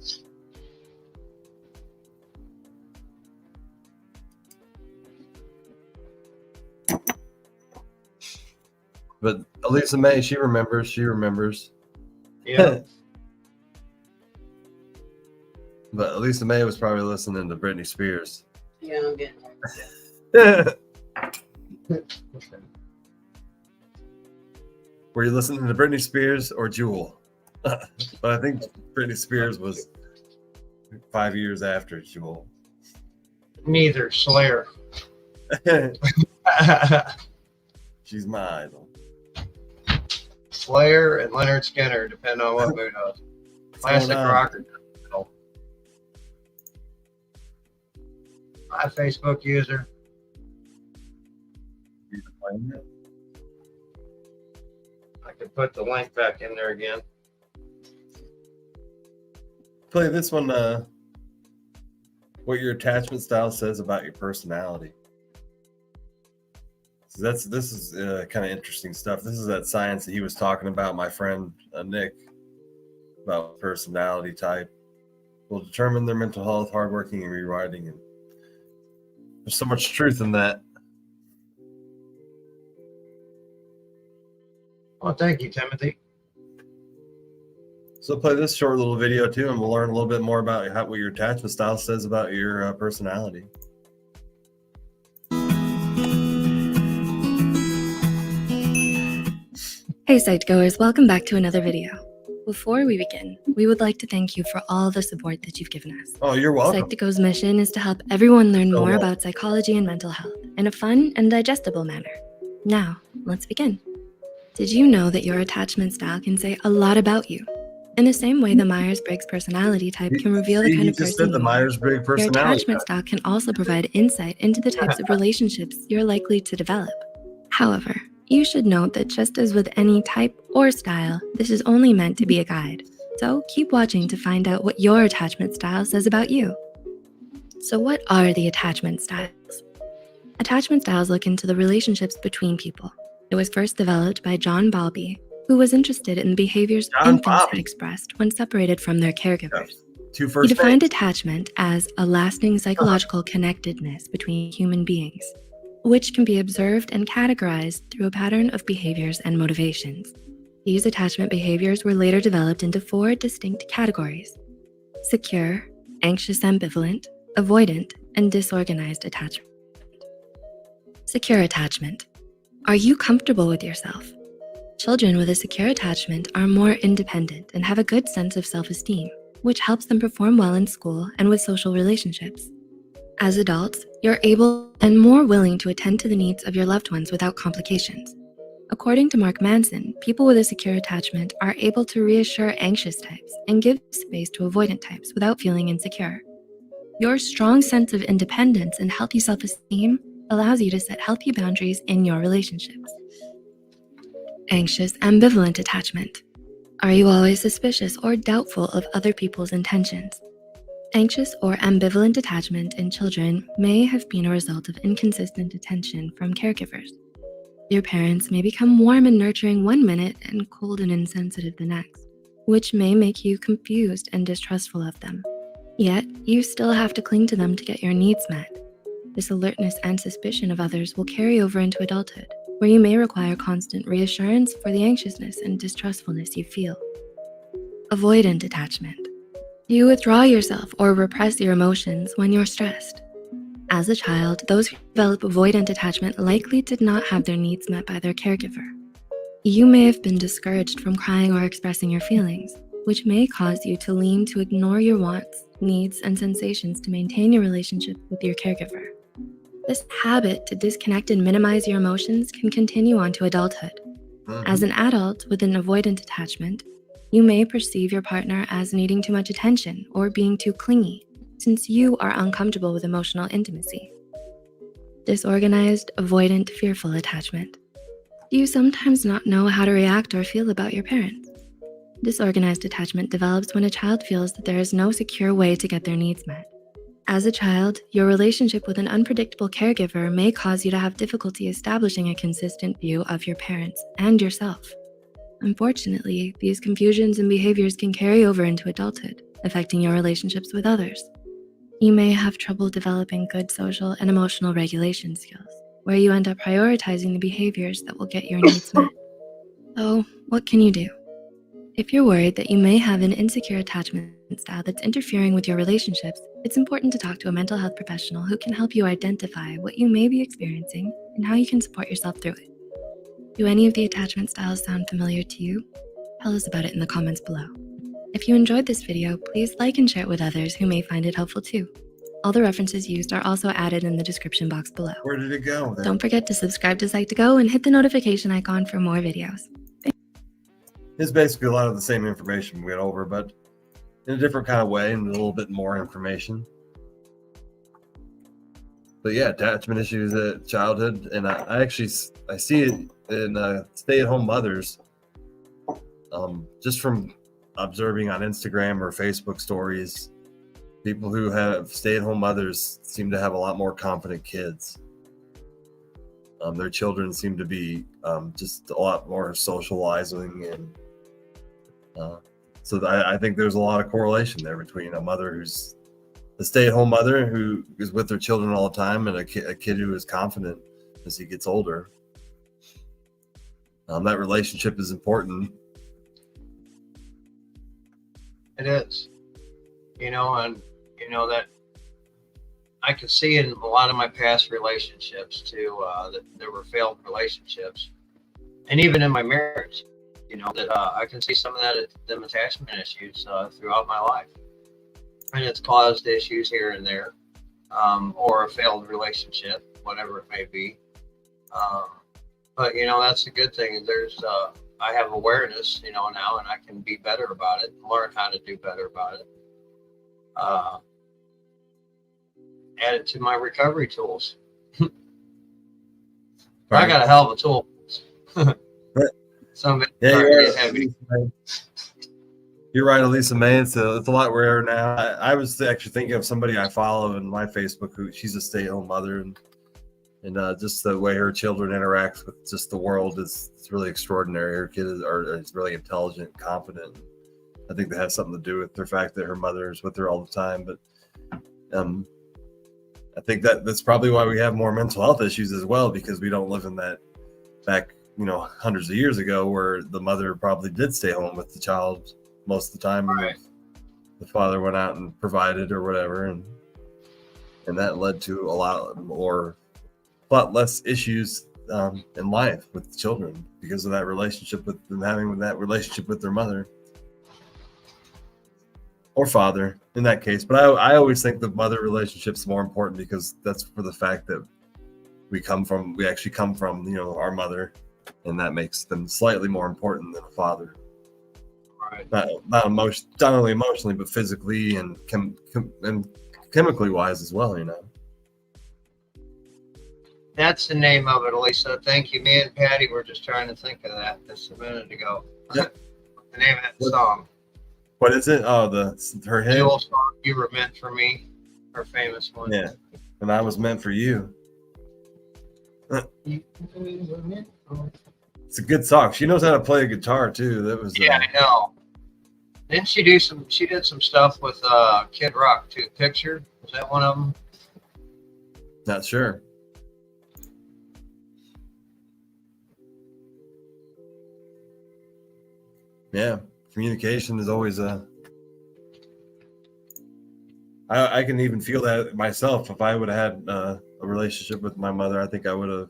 But Elisa May, she remembers. Yeah. But Lisa May was probably listening to Britney Spears. Yeah, I'm getting there. Were you listening to Britney Spears or Jewel? But I think Britney Spears was 5 years after Jewel. Neither. Slayer. She's my idol. Slayer and Leonard Skinner, depending on what mood I was. Classic rocker. My Facebook user. I could put the link back in there again. Play this one. What your attachment style says about your personality. So this is kind of interesting stuff. This is that science that he was talking about. My friend Nick, about personality type will determine their mental health, hardworking, and rewriting. And there's so much truth in that. Well, thank you, Timothy. So play this short little video too, and we'll learn a little bit more about what your attachment style says about your personality. Hey Psych-goers, welcome back to another video. Before we begin, we would like to thank you for all the support that you've given us. Oh, you're welcome. Psych2Go's mission is to help everyone learn more well. about psychology and mental health in a fun and digestible manner. Now, let's begin. Did you know that your attachment style can say a lot about you? In the same way the Myers-Briggs personality type can reveal the kind of person the you are, Myers-Briggs your personality attachment style can also provide insight into the types of relationships you're likely to develop. However, you should note that just as with any type or style, this is only meant to be a guide. So keep watching to find out what your attachment style says about you. So what are the attachment styles? Attachment styles look into the relationships between people. It was first developed by John Bowlby, who was interested in the behaviors infants had expressed when separated from their caregivers. He defined attachment as a lasting psychological connectedness between human beings, which can be observed and categorized through a pattern of behaviors and motivations. These attachment behaviors were later developed into 4 distinct categories: secure, anxious-ambivalent, avoidant, and disorganized attachment. Secure attachment. Are you comfortable with yourself? Children with a secure attachment are more independent and have a good sense of self-esteem, which helps them perform well in school and with social relationships. As adults, you're able and more willing to attend to the needs of your loved ones without complications. According to Mark Manson, people with a secure attachment are able to reassure anxious types and give space to avoidant types without feeling insecure. Your strong sense of independence and healthy self-esteem allows you to set healthy boundaries in your relationships. Anxious-ambivalent attachment. Are you always suspicious or doubtful of other people's intentions? Anxious or ambivalent attachment in children may have been a result of inconsistent attention from caregivers. Your parents may become warm and nurturing one minute and cold and insensitive the next, which may make you confused and distrustful of them. Yet, you still have to cling to them to get your needs met. This alertness and suspicion of others will carry over into adulthood, where you may require constant reassurance for the anxiousness and distrustfulness you feel. Avoidant attachment. You withdraw yourself or repress your emotions when you're stressed. As a child, those who develop avoidant attachment likely did not have their needs met by their caregiver. You may have been discouraged from crying or expressing your feelings, which may cause you to lean to ignore your wants, needs, and sensations to maintain your relationship with your caregiver. This habit to disconnect and minimize your emotions can continue on to adulthood. As an adult with an avoidant attachment, you may perceive your partner as needing too much attention or being too clingy, since you are uncomfortable with emotional intimacy. Disorganized, avoidant, fearful attachment. Do you sometimes not know how to react or feel about your parents? Disorganized attachment develops when a child feels that there is no secure way to get their needs met. As a child, your relationship with an unpredictable caregiver may cause you to have difficulty establishing a consistent view of your parents and yourself. Unfortunately, these confusions and behaviors can carry over into adulthood, affecting your relationships with others. You may have trouble developing good social and emotional regulation skills, where you end up prioritizing the behaviors that will get your needs met. So, what can you do? If you're worried that you may have an insecure attachment style that's interfering with your relationships, it's important to talk to a mental health professional who can help you identify what you may be experiencing and how you can support yourself through it. Do any of the attachment styles sound familiar to you? Tell us about it in the comments below. If you enjoyed this video, please like and share it with others who may find it helpful too. All the references used are also added in the description box below. Where did it go then? Don't forget to subscribe to Psych2Go and hit the notification icon for more videos. It's basically a lot of the same information we went over, but in a different kind of way and a little bit more information. But yeah, attachment issues at childhood, and I see it in stay-at-home mothers, just from observing on Instagram or Facebook stories. People who have stay-at-home mothers seem to have a lot more confident kids. Their children seem to be just a lot more socializing, and so I think there's a lot of correlation there between a mother who's a stay-at-home mother who is with their children all the time and a kid who is confident as he gets older. That relationship is important. It is, and that I could see in a lot of my past relationships too, that there were failed relationships, and even in my marriage, that I can see some of them attachment issues throughout my life, and it's caused issues here and there, or a failed relationship, whatever it may be. But that's a good thing. I have awareness, now, and I can be better about it, learn how to do better about it. Add it to my recovery tools. Right. I got a hell of a tool. You're right, Elisa May. It's a lot rarer now. I was actually thinking of somebody I follow in my Facebook who she's a stay-at-home mother, and just the way her children interact with just the world it's really extraordinary. Her kid is really intelligent, confident. I think that has something to do with the fact that her mother is with her all the time. But I think that's probably why we have more mental health issues as well, because we don't live in that back, hundreds of years ago, where the mother probably did stay home with the child most of the time, right. And the father went out and provided or whatever, and that led to a lot less issues in life with children because of that relationship with them having that relationship with their mother or father in that case. But I always think the mother relationship's more important, because that's for the fact that we actually come from our mother, and that makes them slightly more important than a father. Right. Not only emotionally, but physically and chemically wise as well. That's the name of it, Elisa. Thank you. Me and Patty were just trying to think of that just a minute ago. Yep. The name of that song. What is it? Oh, her hit. The old song, "You Were Meant for Me," her famous one. Yeah, and I was meant for you. It's a good song. She knows how to play a guitar too. That was I know. Didn't she do she did some stuff with Kid Rock too? Picture, was that one of them? Not sure. Yeah, communication is always I can even feel that myself. If I would have had a relationship with my mother, I think I would have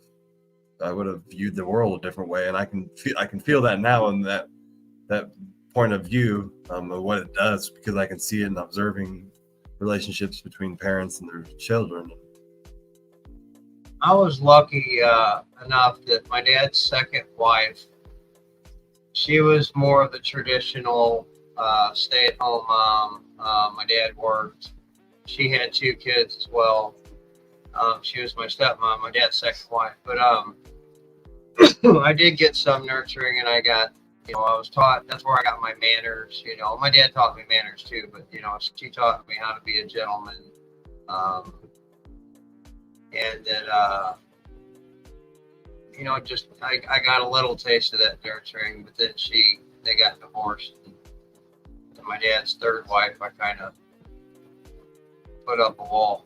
viewed the world a different way, and I can feel that now, and that point of view of what it does, because I can see it in observing relationships between parents and their children. I was lucky enough that my dad's second wife, she was more of the traditional stay-at-home mom. My dad worked. She had 2 kids as well. She was my stepmom, my dad's second wife. But I did get some nurturing, and I got, I was taught, that's where I got my manners. My dad taught me manners too, but she taught me how to be a gentleman. And that just I got a little taste of that nurturing, but then they got divorced. And my dad's third wife, I kind of put up a wall.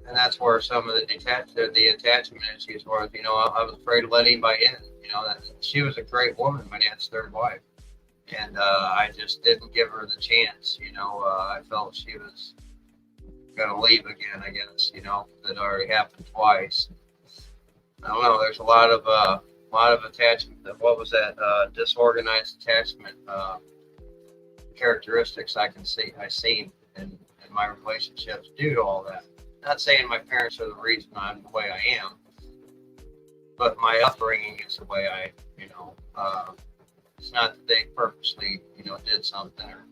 And that's where some of the attachment issues was. You know, I was afraid to let anybody in. You know, that she was a great woman, my dad's third wife, and I just didn't give her the chance. You know, I felt she was gonna leave again. I guess, you know, that already happened twice. I don't know. There's a lot of attachment. What was that? Disorganized attachment characteristics I seen in my relationships due to all that. Not saying my parents are the reason I'm the way I am, but my upbringing is the way I, you know, it's not that they purposely, you know, did something, or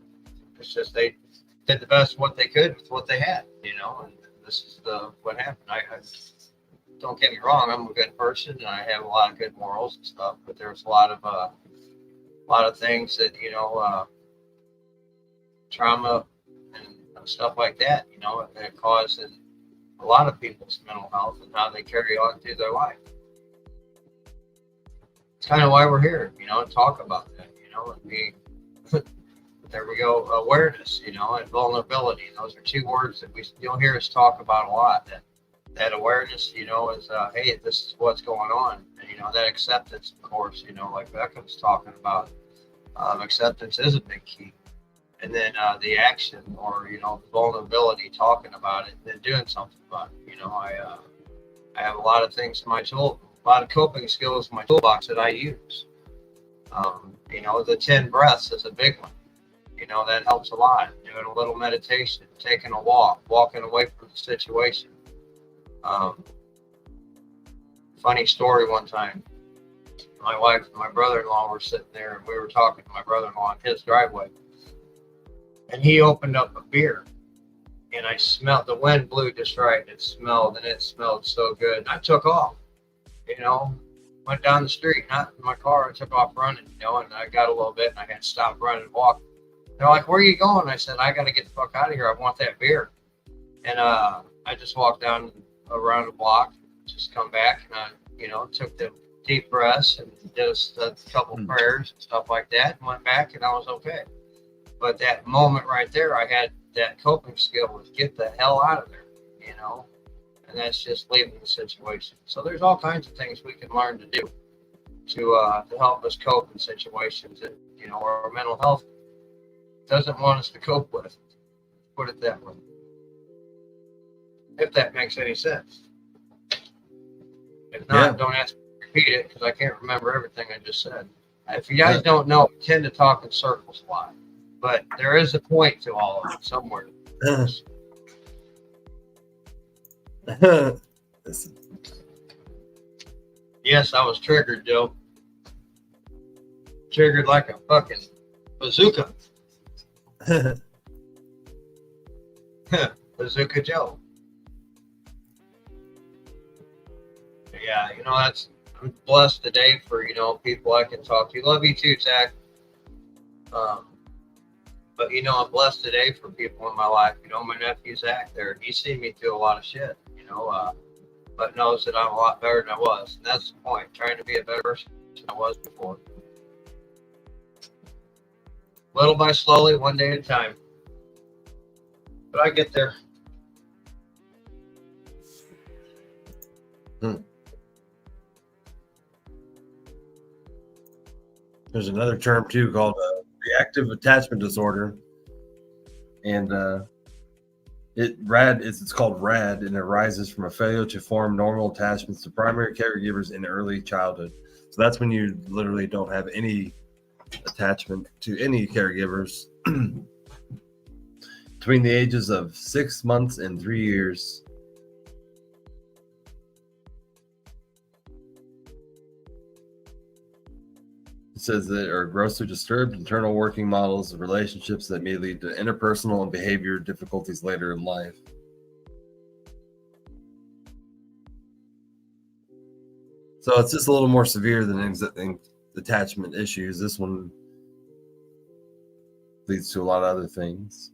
it's just they did the best what they could with what they had, you know, and this is what happened. I don't get me wrong, I'm a good person and I have a lot of good morals and stuff, but there's a lot of things that, you know, trauma and stuff like that, you know, that causes a lot of people's mental health and how they carry on through their life. It's kind of why we're here, you know, to talk about that, you know, and there we go, awareness, you know, and vulnerability. Those are two words that you'll hear us talk about a lot. That awareness, you know, is, hey, this is what's going on. And, you know, that acceptance, of course, you know, like Becca was talking about, acceptance is a big key. And then the action, or, you know, vulnerability, talking about it, and then doing something about it. You know, I have a lot of things in my a lot of coping skills in my toolbox that I use. You know, the 10 breaths is a big one. You know, that helps a lot. Doing a little meditation, taking a walk, walking away from the situation. Funny story one time. My wife and my brother-in-law were sitting there, and we were talking to my brother-in-law in his driveway. And he opened up a beer, and I smelled, the wind blew just right. It smelled so good. And I took off, you know, went down the street, not in my car. I took off running, you know, and I got a little bit, and I had to stop running and walk. They're like, "Where are you going?" I said, "I got to get the fuck out of here. I want that beer." And I just walked down around the block, just come back, and I, you know, took the deep breaths and did a couple prayers and stuff like that, and went back, and I was okay. But that moment right there, I had that coping skill was get the hell out of there, you know, and that's just leaving the situation. So there's all kinds of things we can learn to do to help us cope in situations that, you know, our mental health doesn't want us to cope with. Put it that way. If that makes any sense. If not, don't ask me to repeat it, because I can't remember everything I just said. If you guys don't know, I tend to talk in circles a lot. But there is a point to all of it somewhere. Yes, I was triggered, Joe. Triggered like a fucking bazooka. Bazooka Joe. Yeah, you know, I'm blessed today for, you know, people I can talk to. Love you too, Zach. But, you know, I'm blessed today for people in my life. You know, my nephew Zach there, he's seen me through a lot of shit, you know, but knows that I'm a lot better than I was. And that's the point, trying to be a better person than I was before. Little by slowly, one day at a time. But I get there. There's another term too called reactive attachment disorder, and it's called RAD, and it arises from a failure to form normal attachments to primary caregivers in early childhood. So that's when you literally don't have any attachment to any caregivers between the ages of 6 months and 3 years. It says that are grossly disturbed internal working models of relationships that may lead to interpersonal and behavior difficulties later in life. So it's just a little more severe than attachment issues. This one leads to a lot of other things.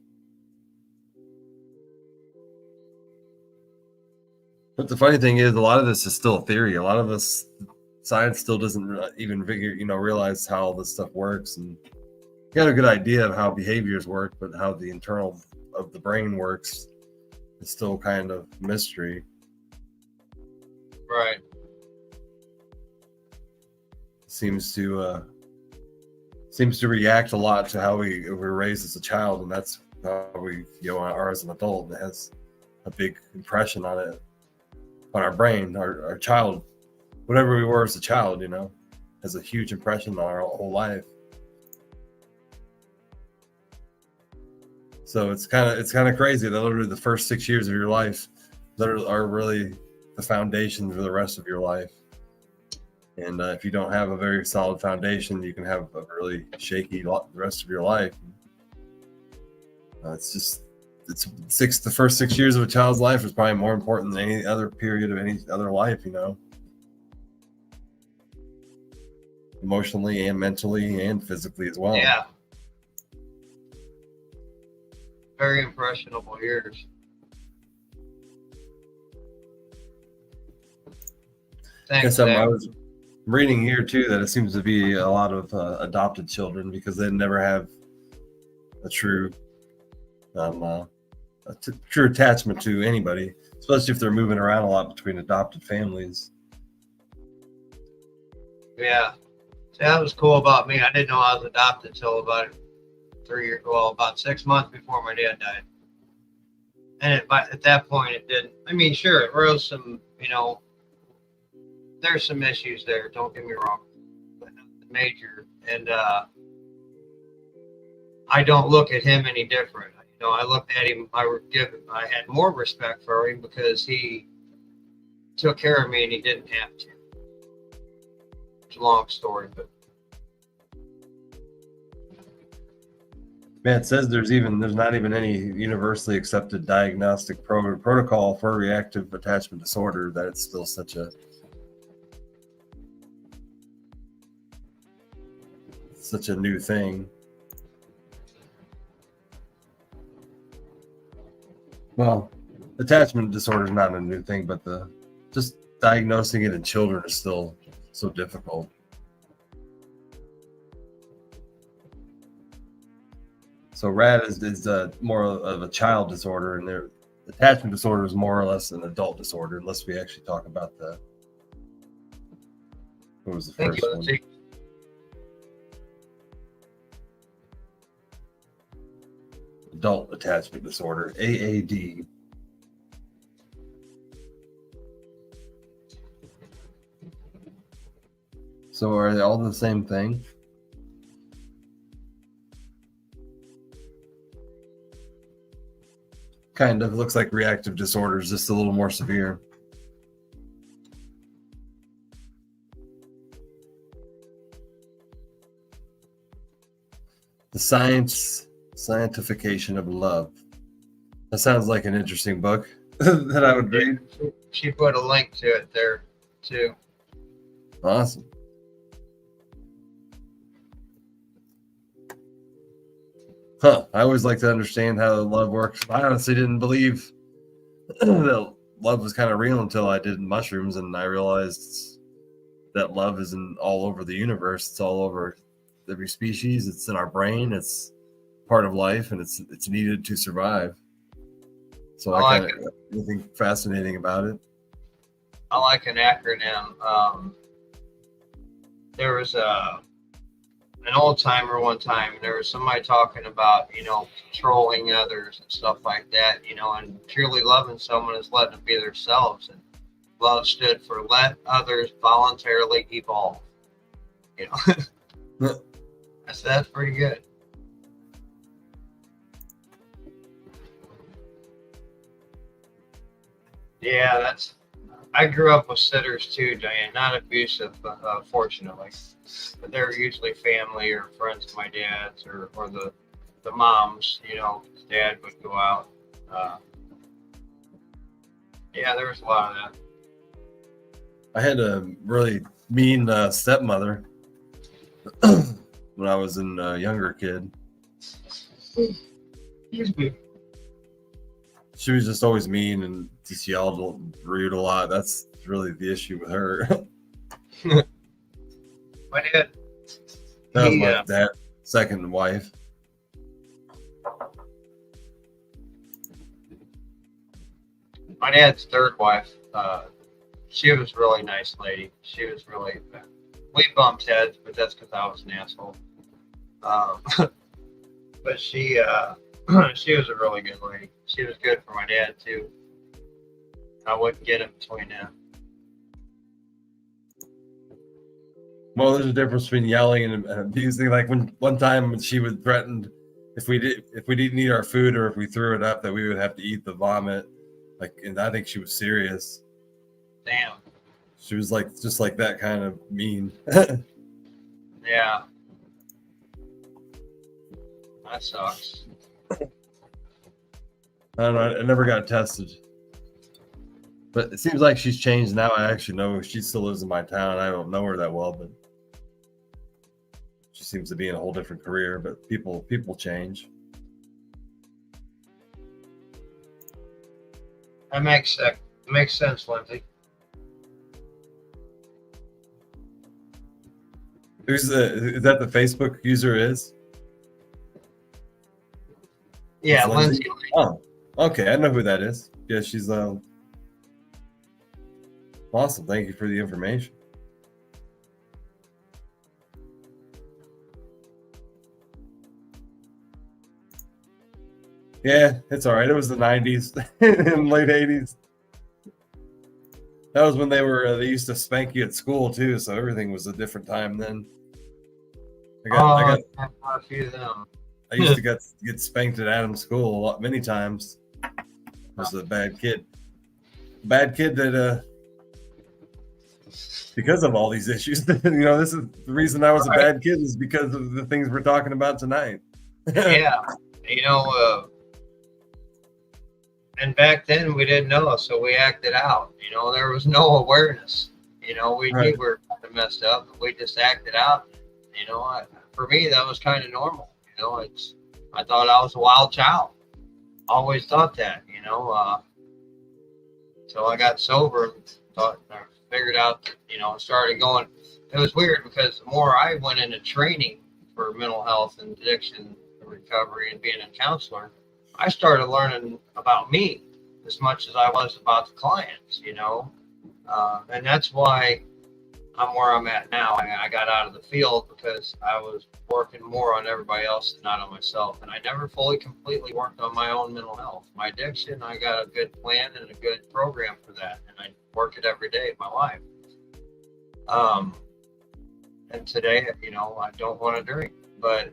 But the funny thing is, a lot of this is still a theory. A lot of us, science still doesn't even realize how all this stuff works, and you got a good idea of how behaviors work, but how the internal of the brain works, it's still kind of mystery. Right. Seems to react a lot to how we were raised as a child, and that's how we are as an adult. It has a big impression on it, on our brain. Our child, whatever we were as a child, has a huge impression on our whole life. So it's kind of crazy that literally the first 6 years of your life are really the foundation for the rest of your life. And if you don't have a very solid foundation, you can have a really shaky the rest of your life. The first 6 years of a child's life is probably more important than any other period of any other life, emotionally and mentally and physically as well. Yeah. Very impressionable years. Thanks, I Sam. was reading here too that it seems to be a lot of adopted children because they never have a true true attachment to anybody, especially if they're moving around a lot between adopted families. Yeah. See, that was cool about me. I didn't know I was adopted until about 6 months before my dad died. And at that point, it didn't. I mean, sure, it rose some, there's some issues there, don't get me wrong, but nothing major. And I don't look at him any different. I looked at him, I had more respect for him because he took care of me and he didn't have to. It's a long story, but. Man, it says there's not even any universally accepted diagnostic protocol for reactive attachment disorder, that it's still such a new thing. Well, attachment disorder is not a new thing, but just diagnosing it in children is still so difficult. So RAD is more of a child disorder, and their attachment disorder is more or less an adult disorder, unless we actually talk about what was the first one? Adult attachment disorder, AAD. So are they all the same thing? Kind of. Looks like reactive disorder is just a little more severe. The Scientification of Love. That sounds like an interesting book that I would read. She put a link to it there too. Awesome. I always like to understand how love works. I honestly didn't believe that love was kind of real until I did mushrooms, and I realized that love isn't all over the universe. It's all over every species. It's in our brain. It's part of life, and it's needed to survive. So I kind of think fascinating about it. I like an acronym. There was an old timer one time, and there was somebody talking about, controlling others and stuff like that, and truly loving someone is letting them be themselves. And love stood for let others voluntarily evolve. That's pretty good. Yeah, I grew up with sitters too, Diane. Not abusive, fortunately. But they're usually family or friends of my dad's or the moms. Dad would go out. Yeah, there was a lot of that. I had a really mean stepmother when I was a younger kid. Excuse me. She was just always mean and just yelled rude a lot. That's really the issue with her. My dad. That was my dad's second wife. my dad's third wife, she was a really nice lady. She was really, we bumped heads, but that's because I was an asshole. But she was a really good lady. She was good for my dad too. I wouldn't get in between them. Well, there's a difference between yelling and abusing. Like when one time she would threaten if we didn't eat our food or if we threw it up that we would have to eat the vomit. Like, and I think she was serious. Damn. She was like just like that kind of mean. Yeah. That sucks. I don't know. I never got tested. But it seems like she's changed now. I actually know she still lives in my town. I don't know her that well, but she seems to be in a whole different career. But people change. That makes sense, Lindsay. Is that the Facebook user is? Yeah, It's Lindsay. Oh, okay. I know who that is. Yeah, she's awesome. Thank you for the information. Yeah, it's all right. It was the 90s and late 80s. That was when they used to spank you at school too, so everything was a different time then. I got a few of them. I used to get spanked at Adams School many times. I was a bad kid. Bad kid that because of all these issues. This is the reason I was a bad kid is because of the things we're talking about tonight. Yeah. And back then we didn't know, so we acted out. There was no awareness. We knew we were messed up, but we just acted out. For me, that was kind of normal. I thought I was a wild child. Always thought that. So I got sober and figured out that, started going. It was weird because the more I went into training for mental health and addiction recovery and being a counselor, I started learning about me as much as I was about the clients, and that's why I'm where I'm at now. I got out of the field because I was working more on everybody else and not on myself. And I never fully, completely worked on my own mental health. My addiction, I got a good plan and a good program for that. And I work it every day of my life. And today, I don't want to drink, but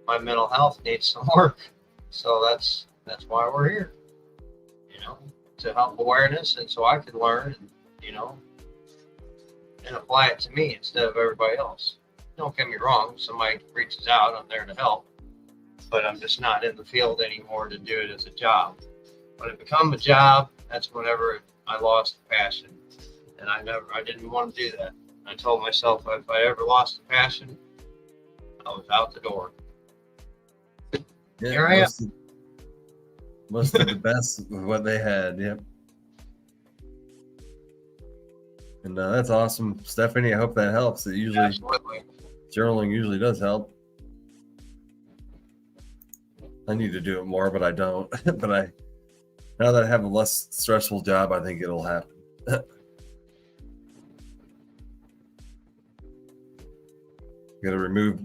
my mental health needs some work. So that's why we're here, to help awareness, and so I could learn, and apply it to me instead of everybody else. Don't get me wrong, somebody reaches out, I'm there to help, but I'm just not in the field anymore to do it as a job. When it became a job, that's whenever I lost the passion, and I didn't want to do that. I told myself if I ever lost the passion, I was out the door. Yeah, Here I am. Most of the best of what they had. Yep. And that's awesome, Stephanie. I hope that helps. It usually Absolutely. journaling usually does help. I need to do it more, but I don't. But now that I have a less stressful job, I think it'll happen. Got to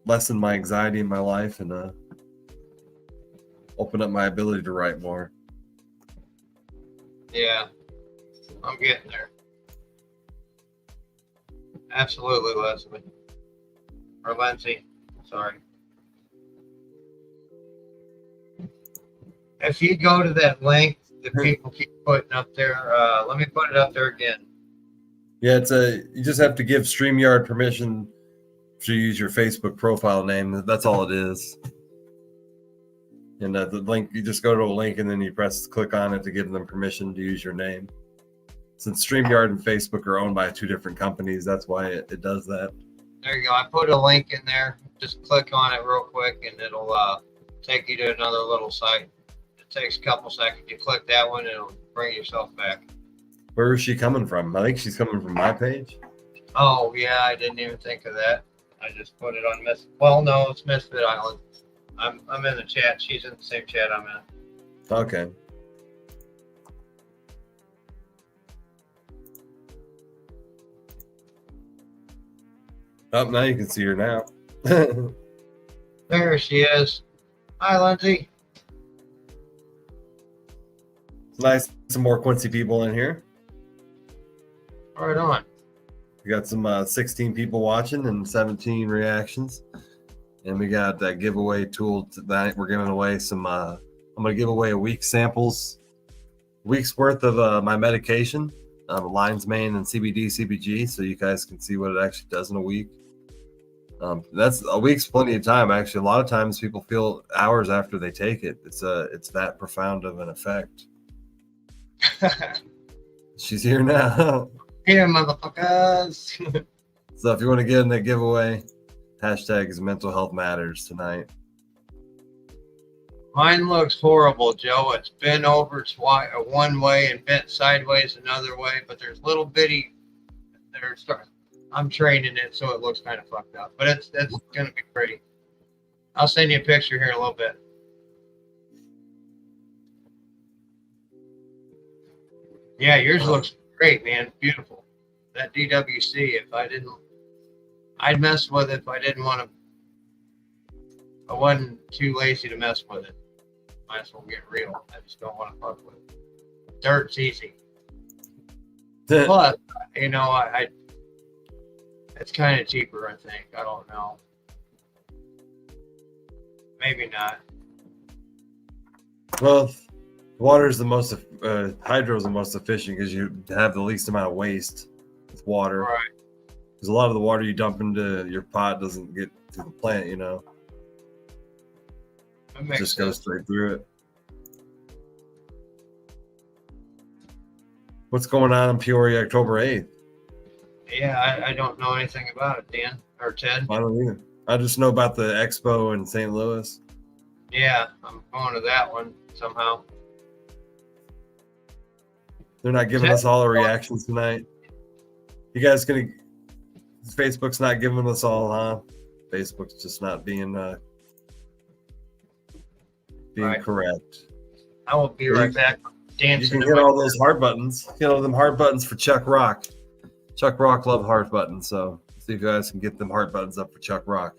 lessen my anxiety in my life and open up my ability to write more. Yeah, I'm getting there. Absolutely, Leslie. Or Lindsay, sorry. If you go to that link that people keep putting up there, let me put it up there again. Yeah, you just have to give StreamYard permission to use your Facebook profile name. That's all it is. And the link, you just go to a link and then you click on it to give them permission to use your name. Since StreamYard and Facebook are owned by two different companies, that's why it does that. There you go. I put a link in there. Just click on it real quick and it'll take you to another little site. It takes a couple seconds. You click that one, it'll bring yourself back. Where is she coming from? I think she's coming from my page. Oh, yeah, I didn't even think of that. I just put it on Well, no, it's Misfit Island. I'm in the chat. She's in the same chat I'm in. Okay. Oh, now you can see her now. There she is. Hi, Lindsay. It's nice. Some more Quincy people in here. Right on. We got some 16 people watching and 17 reactions. And we got that giveaway tool tonight. We're giving away some, I'm going to give away a week's samples, week's worth of my medication, Lion's Mane and CBD, CBG, so you guys can see what it actually does in a week. That's a week's plenty of time. Actually, a lot of times people feel hours after they take it. It's that profound of an effect. She's here now. Here, motherfuckers. So if you want to get in that giveaway, hashtag is mental health matters tonight. Mine looks horrible, Joe. It's bent over one way and bent sideways another way, but there's little bitty. I'm training it so it looks kind of fucked up, but it's gonna be pretty. I'll send you a picture here in a little bit. Yeah, yours looks great, man. Beautiful. That DWC. I'd mess with it if I didn't want to. I wasn't too lazy to mess with it. Might as well get real. I just don't want to fuck with it. Dirt's easy. Plus, it's kind of cheaper, I think. I don't know. Maybe not. Well, water is the most, hydro is the most efficient because you have the least amount of waste with water. Right. Because a lot of the water you dump into your pot doesn't get to the plant, you know. That makes Just sense. goes straight through it. What's going on in Peoria October 8th? Yeah, I don't know anything about it, Dan or Ted. I don't either. I just know about the expo in St. Louis. Yeah, I'm going to that one somehow. They're not giving us all our reactions tonight. You guys gonna? Facebook's not giving us all, huh? Facebook's just not being Right. Correct. I will be right back. You Dancing. can get all those heart buttons. Get all them heart buttons for Chuck Rock. Chuck Rock love heart buttons, so see if you guys can get them heart buttons up for Chuck Rock.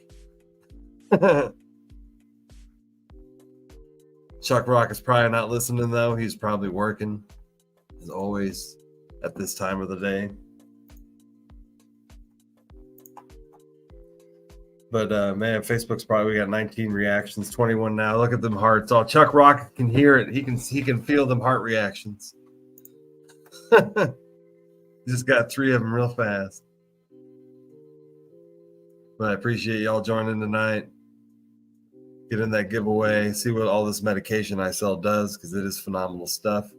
Chuck Rock is probably not listening though. He's probably working, as always, at this time of the day. But man, Facebook's probably got 19 reactions, 21 now. Look at them hearts. Oh, Chuck Rock can hear it. He can feel them heart reactions. Just got 3 of them real fast. But I appreciate y'all joining tonight. Get in that giveaway. See what all this medication I sell does, because it is phenomenal stuff.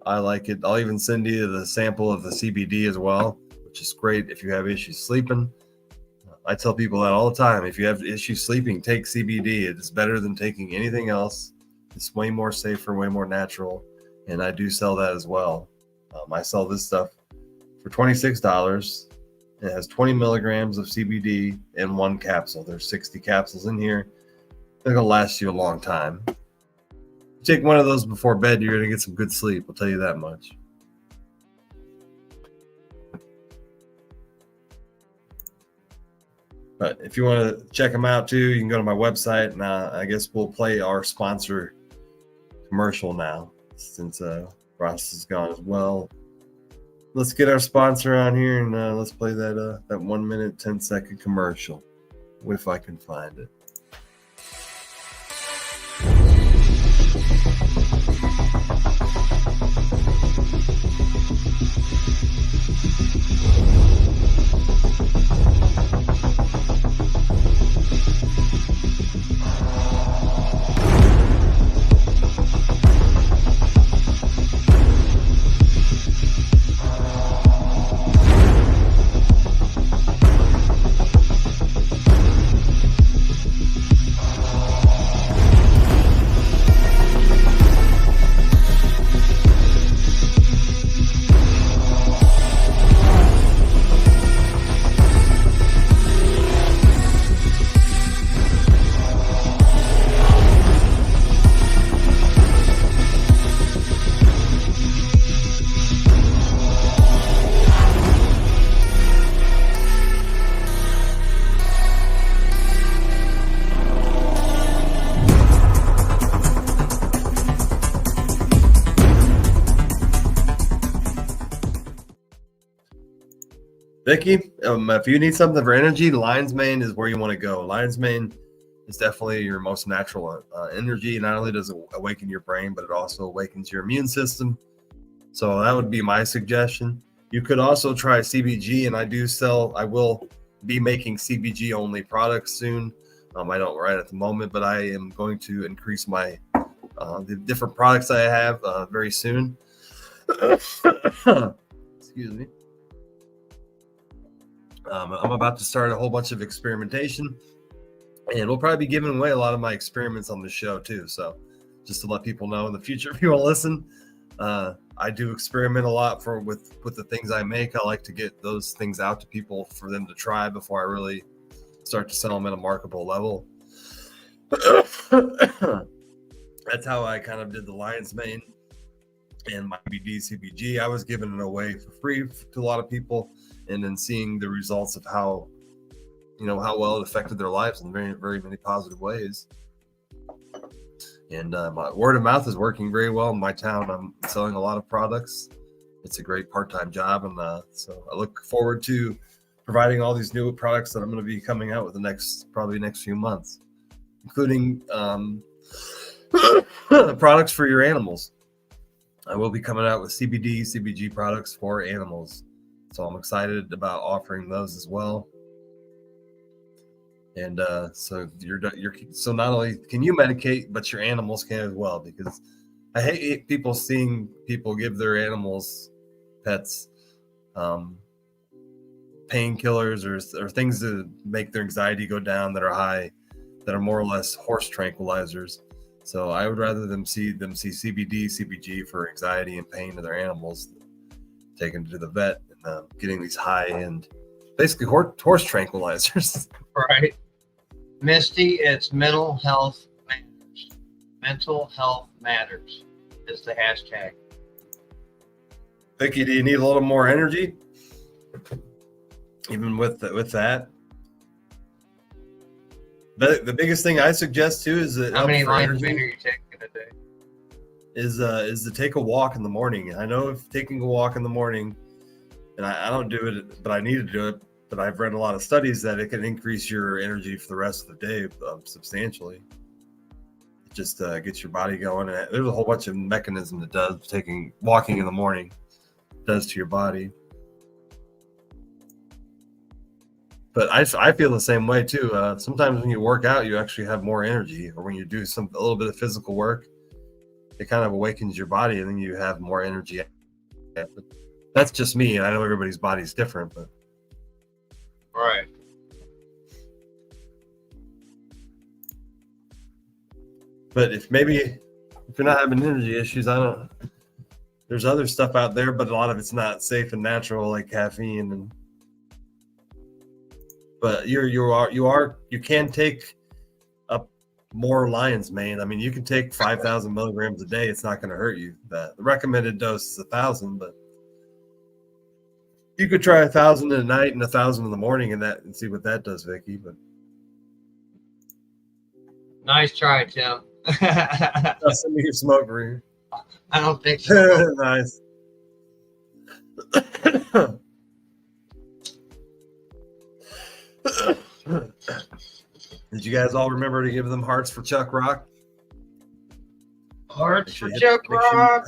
I like it. I'll even send you the sample of the CBD as well, which is great if you have issues sleeping. I tell people that all the time. If you have issues sleeping, take CBD. It is better than taking anything else. It's way more safer, way more natural. And I do sell that as well. I sell this stuff for $26. It has 20 milligrams of CBD in 1 capsule. There's 60 capsules in here. They're going to last you a long time. Take one of those before bed, you're going to get some good sleep. I'll tell you that much. But if you want to check them out too, you can go to my website. And I guess we'll play our sponsor commercial now, since Rasta's gone as well. Let's get our sponsor on here and let's play that 1 minute, 10-second commercial, if I can find it. Vicky, if you need something for energy, lion's mane is where you want to go. Lion's mane is definitely your most natural energy. Not only does it awaken your brain, but it also awakens your immune system. So that would be my suggestion. You could also try CBG, and I will be making CBG only products soon. I don't right at the moment, but I am going to increase my the different products I have very soon. Excuse me. I'm about to start a whole bunch of experimentation, and we'll probably be giving away a lot of my experiments on the show too. So just to let people know in the future, if you want to listen, I do experiment a lot with the things I make. I like to get those things out to people for them to try before I really start to sell them at a marketable level. That's how I kind of did the lion's mane and my CBG. I was giving it away for free to a lot of people, and then seeing the results of how well it affected their lives in very, very many positive ways. And my word of mouth is working very well in my town. I'm selling a lot of products. It's a great part-time job, and so I look forward to providing all these new products that I'm going to be coming out with the next few months, including products for your animals. I will be coming out with CBG products for animals. So I'm excited about offering those as well. And so so not only can you medicate, but your animals can as well, because I hate seeing people give their animals, pets, painkillers or things to make their anxiety go down that are high, that are more or less horse tranquilizers. So I would rather them see CBD, CBG for anxiety and pain to their animals, taken to the vet and getting these high-end, basically horse tranquilizers. Right. Misty, it's mental health matters. Mental health matters is the hashtag. Vicky, do you need a little more energy? Even with that? But the biggest thing I suggest too is that How many lines are you taking a day? Is to take a walk in the morning. I know if taking a walk in the morning, and I don't do it, but I need to do it. But I've read a lot of studies that it can increase your energy for the rest of the day substantially. It just gets your body going. And there's a whole bunch of mechanisms that walking in the morning does to your body. But I feel the same way too. Sometimes when you work out, you actually have more energy, or when you do a little bit of physical work, it kind of awakens your body, and then you have more energy. But that's just me, and I know everybody's body's different, but right. But if you're not having energy issues, there's other stuff out there, but a lot of it's not safe and natural, like caffeine. But you can take up more lion's mane. I mean, you can take 5,000 milligrams a day. It's not going to hurt you. The recommended dose is 1,000, but you could try 1,000 at night and 1,000 in the morning, and see what that does, Vicky. But nice try, Tim. send me your smoke ring. I don't think so. Nice. Did you guys all remember to give them hearts for Chuck Rock? Hearts for Chuck Rock.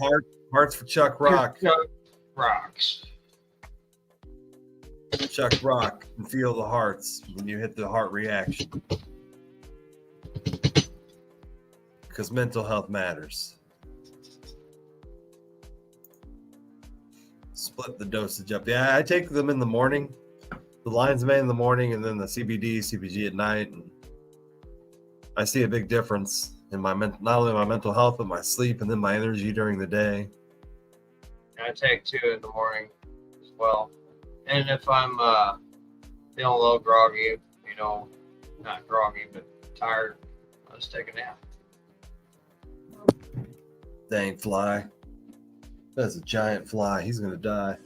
Hearts for Chuck Rock. Chuck rocks. Chuck Rock, and feel the hearts when you hit the heart reaction. Because mental health matters. Split the dosage up. Yeah, I take them in the morning. The lion's mane in the morning, and then the CBG at night. And I see a big difference in not only my mental health, but my sleep, and then my energy during the day. I take 2 in the morning as well. And if I'm feeling a little groggy, not groggy, but tired, I'll just take a nap. Dang fly. That's a giant fly. He's going to die.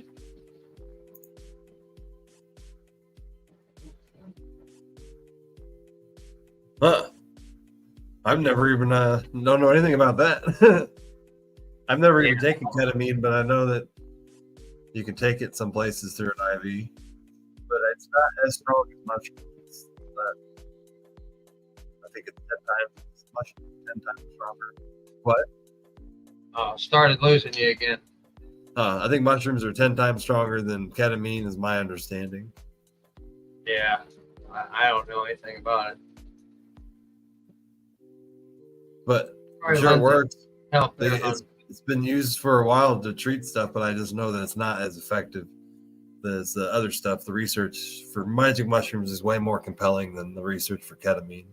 I've never even don't know anything about that. I've never even taken ketamine, but I know that you can take it some places through an IV. it's not as strong as mushrooms. But I think it's 10 times mushrooms, 10 times stronger. What? Started losing you again. I think mushrooms are 10 times stronger than ketamine, is my understanding. Yeah, I don't know anything about it. But I'm Probably sure it lends works. help there, hon. It's been used for a while to treat stuff, but I just know that it's not as effective as the other stuff. The research for magic mushrooms is way more compelling than the research for ketamine.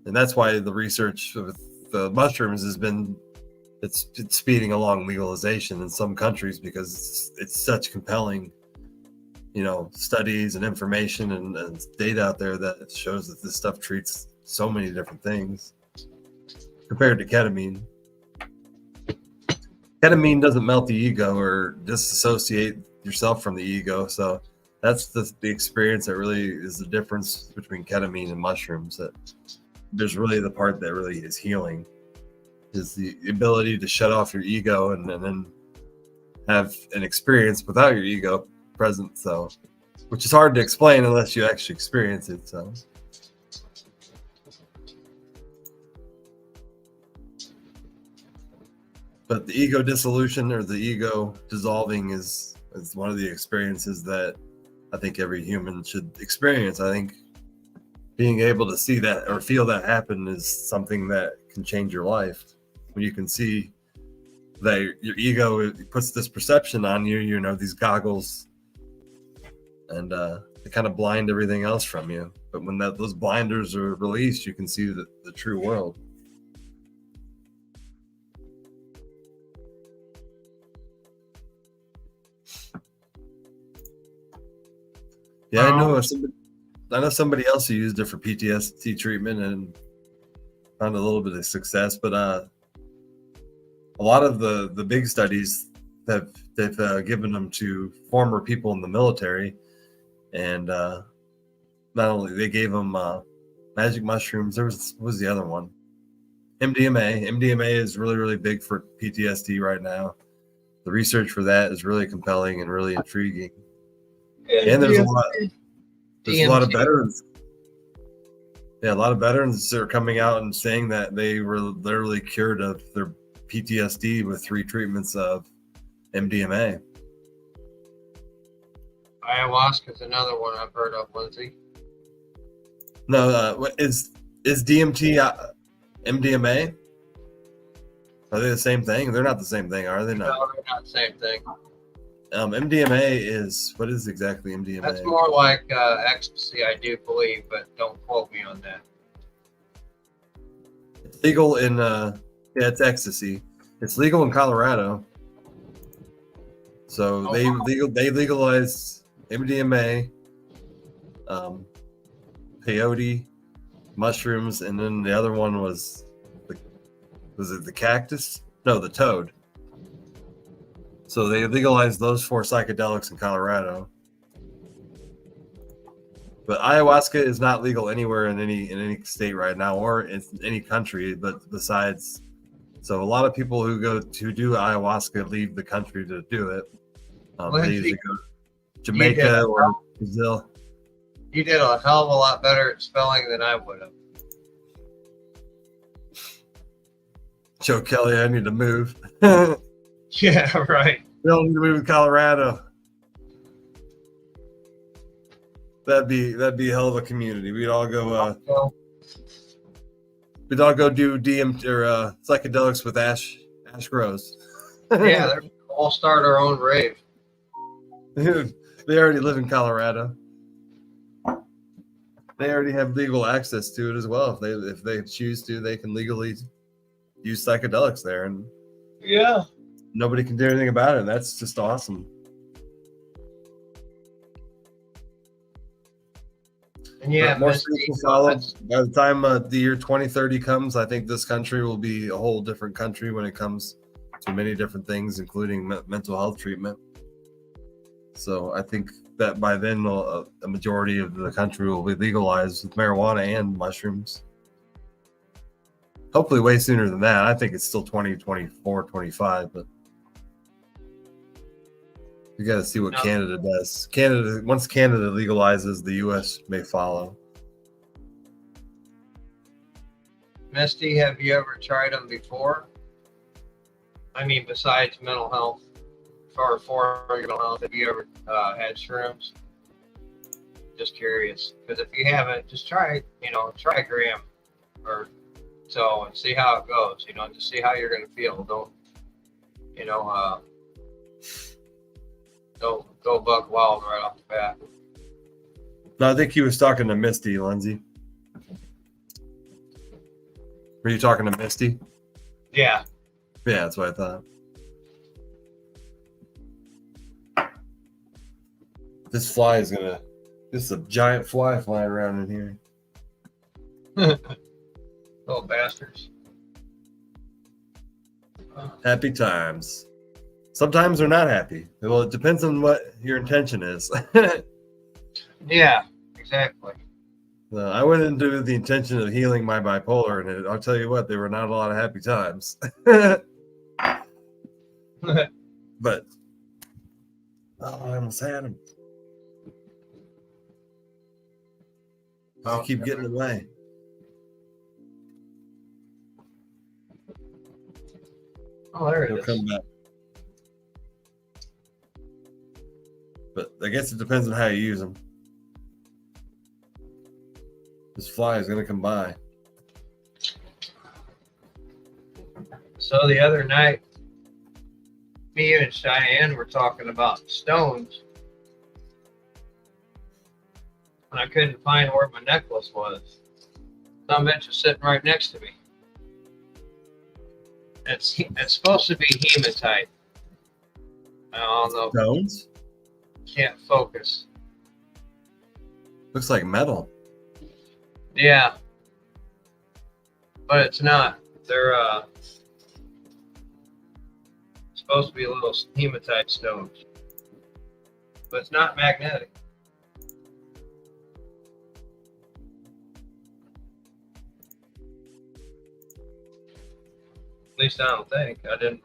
And that's why the research with the mushrooms has been, it's speeding along legalization in some countries, because it's such compelling, studies and information and data out there that shows that this stuff treats so many different things compared to ketamine. Ketamine doesn't melt the ego or disassociate yourself from the ego. So that's the experience that really is the difference between ketamine and mushrooms. That there's really the part that really is healing, is the ability to shut off your ego and then have an experience without your ego present. So, which is hard to explain unless you actually experience it. So. But the ego dissolution or the ego dissolving is one of the experiences that I think every human should experience. I think being able to see that or feel that happen is something that can change your life. When you can see that your ego puts this perception on you, these goggles, and they kind of blind everything else from you. But when those blinders are released, you can see the true world. Yeah, I know somebody else who used it for PTSD treatment and found a little bit of success, but a lot of the big studies they've given them to former people in the military, and not only they gave them magic mushrooms. What was the other one? MDMA. MDMA is really, really big for PTSD right now. The research for that is really compelling and really intriguing. And there's a lot of veterans. Yeah, a lot of veterans are coming out and saying that they were literally cured of their PTSD with 3 treatments of MDMA. Ayahuasca is another one I've heard of, Lindsay. No, is DMT MDMA? Are they the same thing? They're not the same thing, are they? No, they're not the same thing. MDMA is, what is exactly MDMA? That's more like ecstasy, I do believe, but don't quote me on that. It's legal in, it's ecstasy. It's legal in Colorado. So they legalized MDMA, peyote, mushrooms, and then the other one was it the cactus? No, the toad. So they legalized those 4 psychedelics in Colorado. But ayahuasca is not legal anywhere in any state right now, or in any country, but besides. So a lot of people who do ayahuasca leave the country to do it. They usually go to Jamaica or Brazil. You did a hell of a lot better at spelling than I would have. Joe Kelly, I need to move. Yeah, right. We don't need to move to Colorado. That'd be a hell of a community. We'd all go do DMT or psychedelics with Ash Grows. Yeah, we'll all start our own rave. Dude, they already live in Colorado. They already have legal access to it as well. If they choose to, they can legally use psychedelics there, and yeah, nobody can do anything about it. That's just awesome. And yeah, more states will follow. By the time the year 2030 comes, I think this country will be a whole different country when it comes to many different things, including mental health treatment. So I think that by then a majority of the country will be legalized with marijuana and mushrooms. Hopefully way sooner than that. I think it's still 2024, 25, but You got to see what No. Canada does. Once Canada legalizes, the U.S. may follow. Misty, have you ever tried them before? I mean, besides mental health, for your mental health, have you ever had shrooms? Just curious, because if you haven't, just try a gram or so and see how it goes. Just see how you're gonna feel. Don't go buck wild right off the bat. No, I think he was talking to Misty, Lindsay. Were you talking to Misty? Yeah. Yeah, that's what I thought. This fly is gonna. This is a giant fly flying around in here. Little bastards. Happy times. Sometimes they're not happy. Well, it depends on what your intention is. Yeah, exactly. I went into the intention of healing my bipolar, and I'll tell you what, there were not a lot of happy times. But I almost had him. You keep getting away. Oh, there it He'll is. come back. But I guess it depends on how you use them. This fly is going to come by. So the other night, me and Cheyenne were talking about stones, and I couldn't find where my necklace was. Some bitch is sitting right next to me. It's supposed to be hematite. I don't know. Stones? Can't focus. Looks like metal. Yeah, but it's not. They're supposed to be little hematite stones, but it's not magnetic. At least I don't think. I don't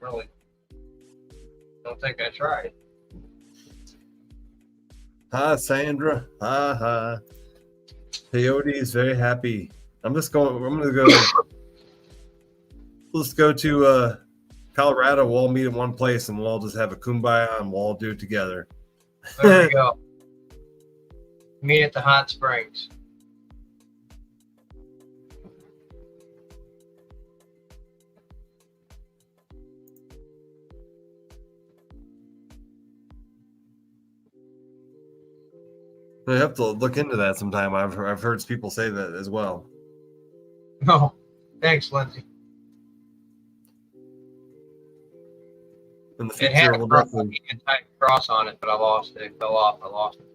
think I tried. Hi, Sandra. Ha ha. Peyote is very happy. I'm gonna go. Let's go to Colorado. We'll all meet in one place and we'll all just have a kumbaya and we'll all do it together. There we go. Meet at the hot springs. I have to look into that sometime. I've heard people say that as well. No, thanks, Lindsay. In the It had future, a we'll cross, definitely. cross on it, but I lost it. It fell off. I lost it.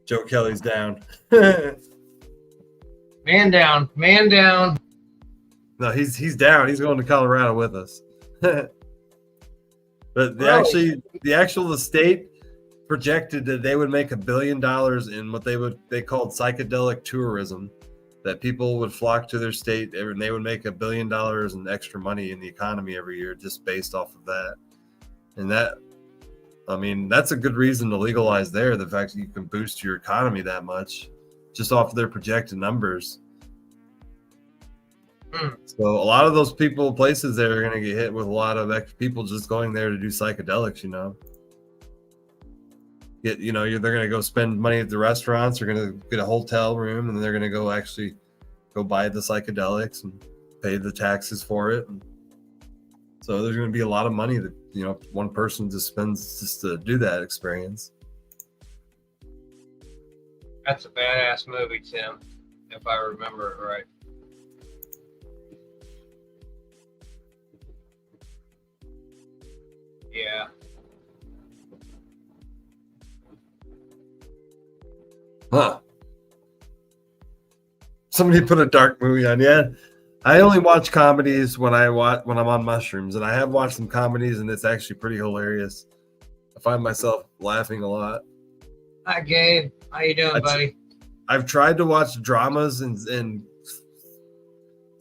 Joe Kelly's down. Man down. Man down. No, he's down. He's going to Colorado with us. But the state projected that they would make $1 billion in what they called psychedelic tourism, that people would flock to their state and they would make $1 billion in extra money in the economy every year just based off of that. And that's a good reason to legalize there. The fact that you can boost your economy that much just off of their projected numbers. So a lot of those places there are going to get hit with a lot of extra people just going there to do psychedelics, they're going to go spend money at the restaurants, they're going to get a hotel room, and they're going to go buy the psychedelics and pay the taxes for it. And so there's going to be a lot of money that, one person just spends just to do that experience. That's a badass movie, Tim, if I remember it right. Yeah. Huh. Somebody put a dark movie on. Yeah. I only watch comedies when I'm on mushrooms, and I have watched some comedies and it's actually pretty hilarious. I find myself laughing a lot. Hi, Gabe. How you doing, buddy? I've tried to watch dramas and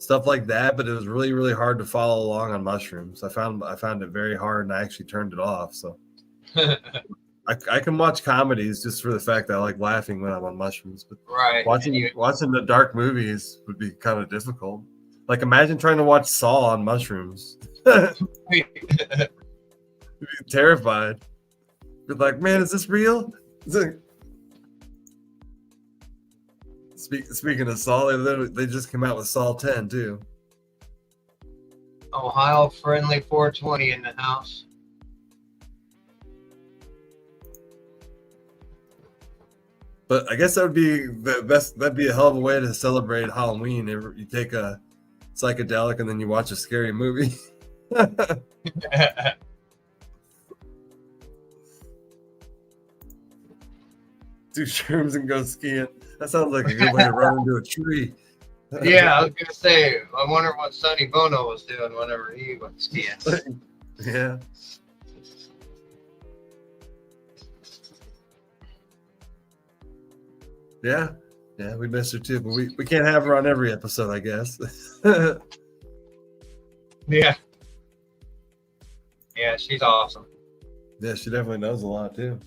stuff like that. But it was really, really hard to follow along on mushrooms. I found it very hard, and I actually turned it off. So I can watch comedies just for the fact that I like laughing when I'm on mushrooms. But Right. watching the dark movies would be kind of difficult. Like, imagine trying to watch Saw on mushrooms. You'd be terrified. You're like, man, is this real? Speaking of Saw, they just came out with Saw 10 too. Ohio friendly 420 in the house. But I guess that would be the best. That'd be a hell of a way to celebrate Halloween. You take a psychedelic and then you watch a scary movie. Do shrooms and go skiing. That sounds like a good way to run into a tree. Yeah, I was gonna say. I wonder what Sonny Bono was doing whenever he went skiing. Yeah. Yeah, we miss her too, but we can't have her on every episode, I guess. Yeah. Yeah, she's awesome. Yeah, she definitely knows a lot too.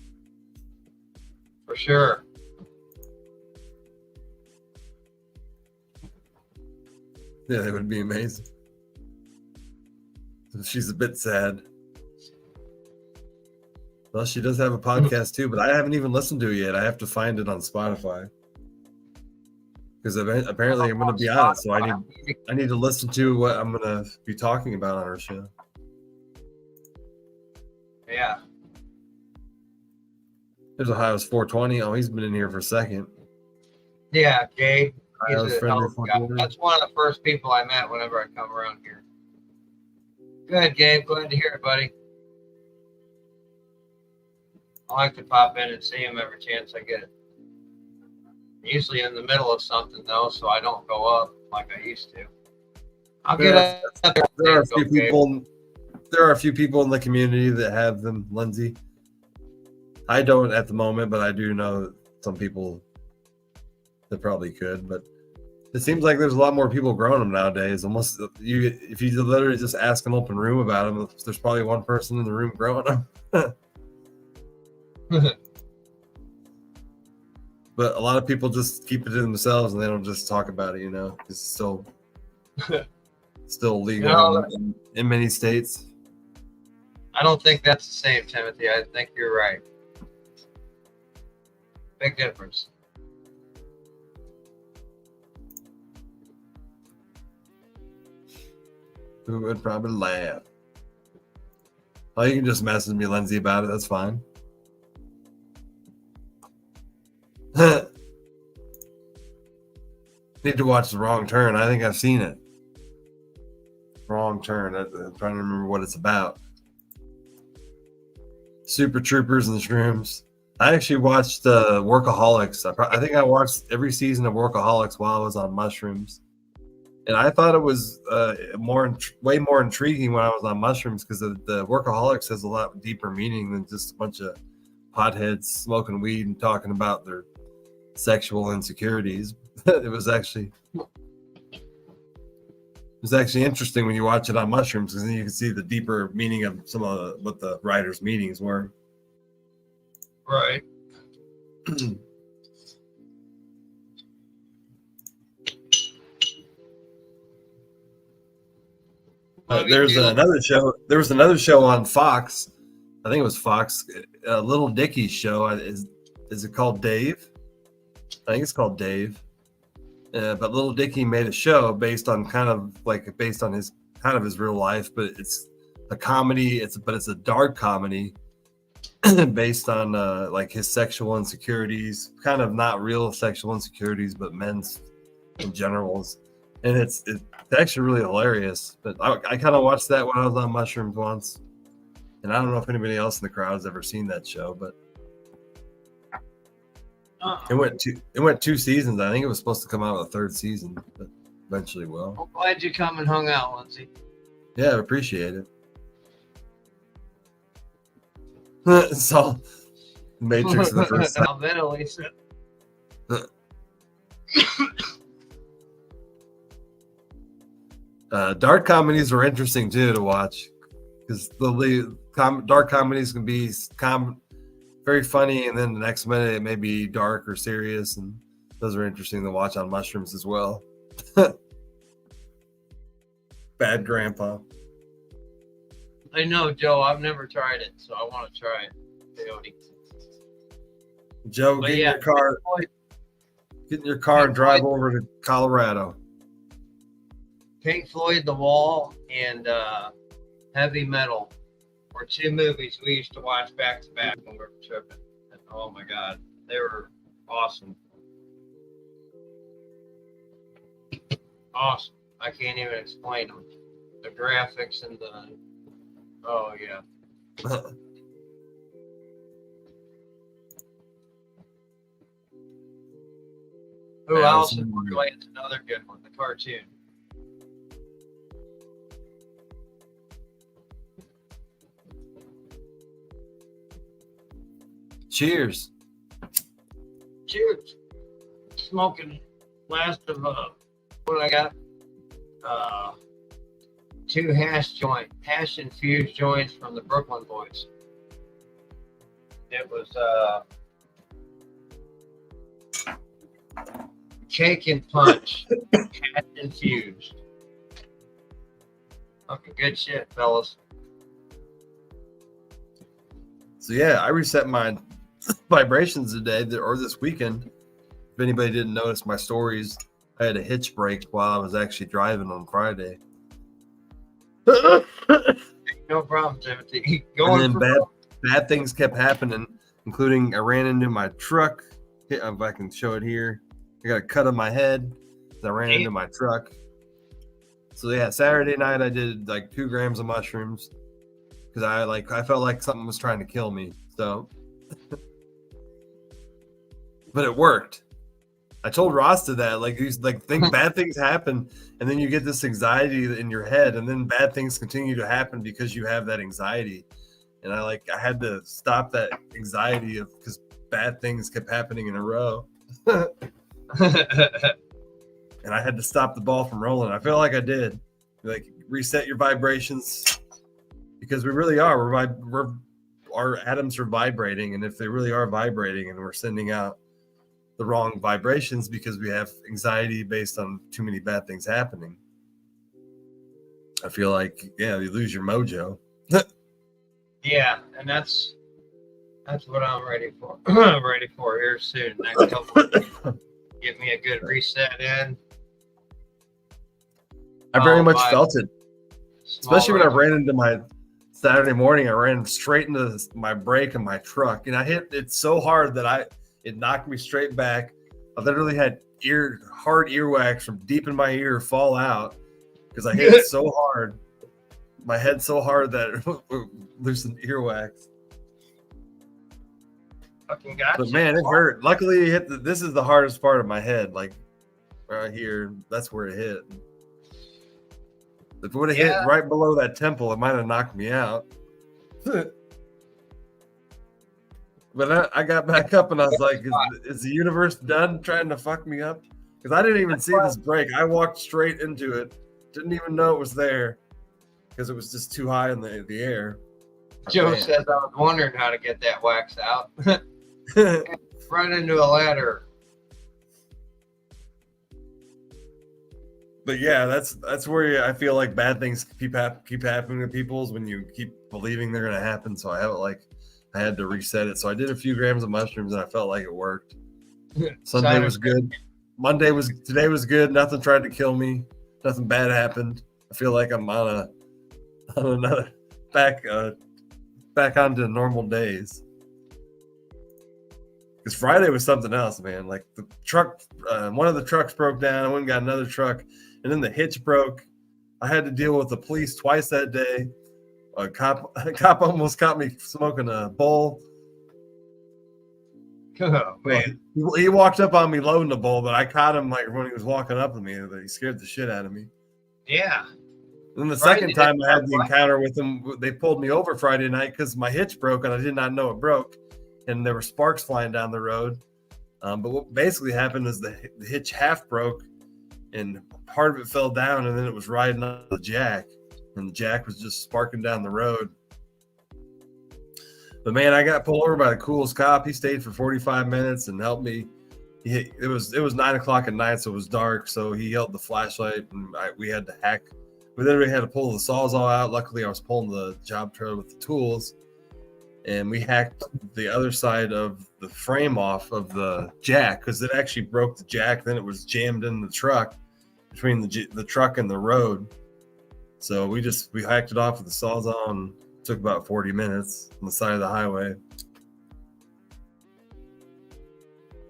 For sure. Yeah, it would be amazing. She's a bit sad. Well, she does have a podcast too, but I haven't even listened to it yet. I have to find it on Spotify. Because apparently I'm going to be on it, so I need to listen to what I'm going to be talking about on our show. Yeah. There's Ohio's 420. Oh, he's been in here for a second. Yeah, Gabe. He's Ohio's a friendly hell of a guy. 420. That's one of the first people I met whenever I come around here. Good, Gabe. Glad to hear it, buddy. I like to pop in and see him every chance I get. Usually in the middle of something, though, so I don't go up like I used to. I'll get up there. There are a few people. There are a few people in the community that have them, Lindsay. I don't at the moment, but I do know some people that probably could. But it seems like there's a lot more people growing them nowadays. Almost, if you literally just ask an open room about them, there's probably one person in the room growing them. But a lot of people just keep it to themselves and they don't just talk about it. It's still legal in many states. I don't think that's the same, Timothy. I think you're right. Big difference. Who would probably laugh? Oh, you can just message me, Lindsay, about it. That's fine. Need to watch The Wrong Turn. I think I've seen it. Wrong Turn. I'm trying to remember what it's about. Super Troopers and the Shrooms. I actually watched Workaholics. I think I watched every season of Workaholics while I was on mushrooms. And I thought it was way more intriguing when I was on mushrooms because the Workaholics has a lot deeper meaning than just a bunch of potheads smoking weed and talking about their sexual insecurities. It was actually interesting when you watch it on mushrooms because then you can see the deeper meaning of some of what the writers' meanings were. Right. There was another show on Fox. I think it was Fox. Little Dicky's show. Is it called Dave? I think it's called Dave. But Little Dicky made a show based on his real life, but it's a comedy. It's a dark comedy based on like his sexual insecurities, kind of not real sexual insecurities, but men's in general. And it's actually really hilarious. But I kind of watched that when I was on mushrooms once. And I don't know if anybody else in the crowd has ever seen that show, but it went 2 seasons. I think it was supposed to come out with a 3rd season, but eventually will. I'm glad you come and hung out, Lindsay. Yeah, I appreciate it. It's all Matrix of the first time. I'll bet at least. Dark comedies are interesting too to watch because dark comedies can be very funny, and then the next minute it may be dark or serious, and those are interesting to watch on mushrooms as well. Bad Grandpa. I know, Joe. I've never tried it, so I want to try it. Peyote. Joe, But get yeah, in your car and drive Floyd. over to Colorado. Pink Floyd, The Wall, and Heavy Metal were two movies we used to watch back to back when we were tripping. And, oh my God, they were awesome. Awesome. I can't even explain them. The graphics and the yeah. Who else is another good one? The cartoon. Cheers. Cheers. Smoking last of what I got? 2 hash infused joints from the Brooklyn Boys. It was cake and punch, hash infused. Fucking good shit, fellas. So yeah, I reset my vibrations today or this weekend. If anybody didn't notice my stories, I had a hitch brake while I was actually driving on Friday. No problem, Timothy. And then bad things kept happening, including I ran into my truck. If I can show it here, I got a cut on my head. I ran into my truck. So yeah, Saturday night I did like 2 grams of mushrooms because I felt like something was trying to kill me. So, but it worked. I told Rasta that think bad things happen, and then you get this anxiety in your head, and then bad things continue to happen because you have that anxiety. And I had to stop that anxiety because bad things kept happening in a row. And I had to stop the ball from rolling. I feel like I did. Reset your vibrations, because we really are. Our atoms are vibrating, and if they really are vibrating and we're sending out the wrong vibrations because we have anxiety based on too many bad things happening, I feel like, you lose your mojo. Yeah, and that's what I'm ready for. I'm ready for here soon. Next couple of weeks. Get me a good reset in. I very much felt it, especially when I ran into my Saturday morning. I ran straight into my brake in my truck, and I hit it so hard that it knocked me straight back. I literally had hard earwax from deep in my ear fall out because I hit it so hard. My head so hard that it loosened earwax. Fucking gotcha. But man, it hurt. Luckily, this is the hardest part of my head, like right here. That's where it hit. If it would have hit right below that temple, it might have knocked me out. But I got back up and I was like, is the universe done trying to fuck me up? Because I didn't even see this break. I walked straight into it. Didn't even know it was there because it was just too high in the air. Joe says I was wondering how to get that wax out. Run into a ladder. But yeah, that's where I feel like bad things keep happening to people, is when you keep believing they're gonna happen. So I had to reset it. So I did a few grams of mushrooms and I felt like it worked. Sunday was good. Today was good. Nothing tried to kill me. Nothing bad happened. I feel like I'm on another back onto normal days. Because Friday was something else, man. Like the truck, one of the trucks broke down. I went and got another truck, and then the hitch broke. I had to deal with the police twice that day. A cop almost caught me smoking a bowl. Oh, man. He walked up on me loading the bowl, but I caught him when he was walking up to me. He scared the shit out of me. Yeah. And then the second time I had the encounter with him, they pulled me over Friday night because my hitch broke and I did not know it broke. And there were sparks flying down the road. But what basically happened is the hitch half broke and part of it fell down, and then it was riding on the jack, and the jack was just sparking down the road. But man, I got pulled over by the coolest cop. He stayed for 45 minutes and helped me. It was 9 o'clock at night, so it was dark. So he held the flashlight, and we had to hack. We literally had to pull the sawzall out. Luckily, I was pulling the job trailer with the tools, and we hacked the other side of the frame off of the jack because it actually broke the jack. Then it was jammed in the truck between the truck and the road. So we hacked it off with the sawzall and took about 40 minutes on the side of the highway.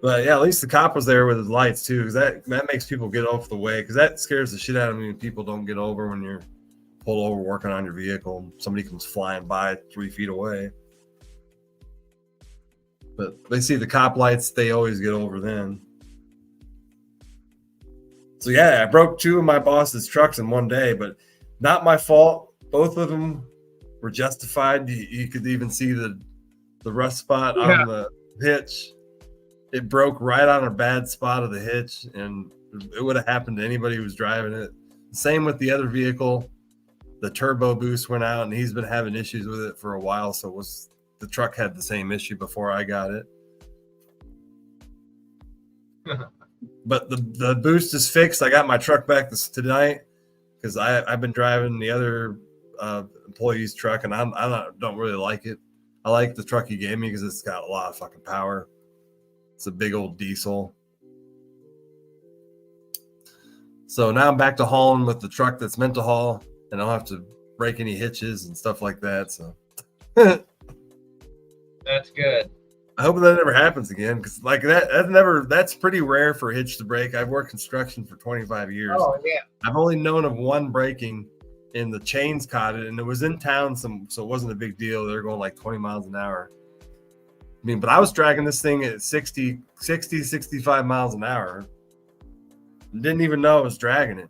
But yeah, at least the cop was there with his lights too, because that makes people get off the way, because that scares the shit out of me when people don't get over when you're pulled over working on your vehicle and somebody comes flying by 3 feet away. But they see the cop lights, they always get over then. So yeah, I broke 2 of my boss's trucks in one day, but not my fault. Both of them were justified. You could even see the rust spot on the hitch. It broke right on a bad spot of the hitch, and it would have happened to anybody who was driving it. Same with the other vehicle. The turbo boost went out, and he's been having issues with it for a while. So the truck had the same issue before I got it. But the boost is fixed. I got my truck back tonight because I've been driving the other employee's truck, and I don't really like it. I like the truck he gave me because it's got a lot of fucking power. It's a big old diesel. So now I'm back to hauling with the truck that's meant to haul, and I don't have to break any hitches and stuff like that. So That's good. I hope that never happens again, because like that's pretty rare for a hitch to break. I've worked construction for 25 years. Oh yeah. I've only known of one breaking, and the chains caught it, and it was in town, so it wasn't a big deal. They're going like 20 miles an hour. I mean, but I was dragging this thing at 65 miles an hour. Didn't even know I was dragging it.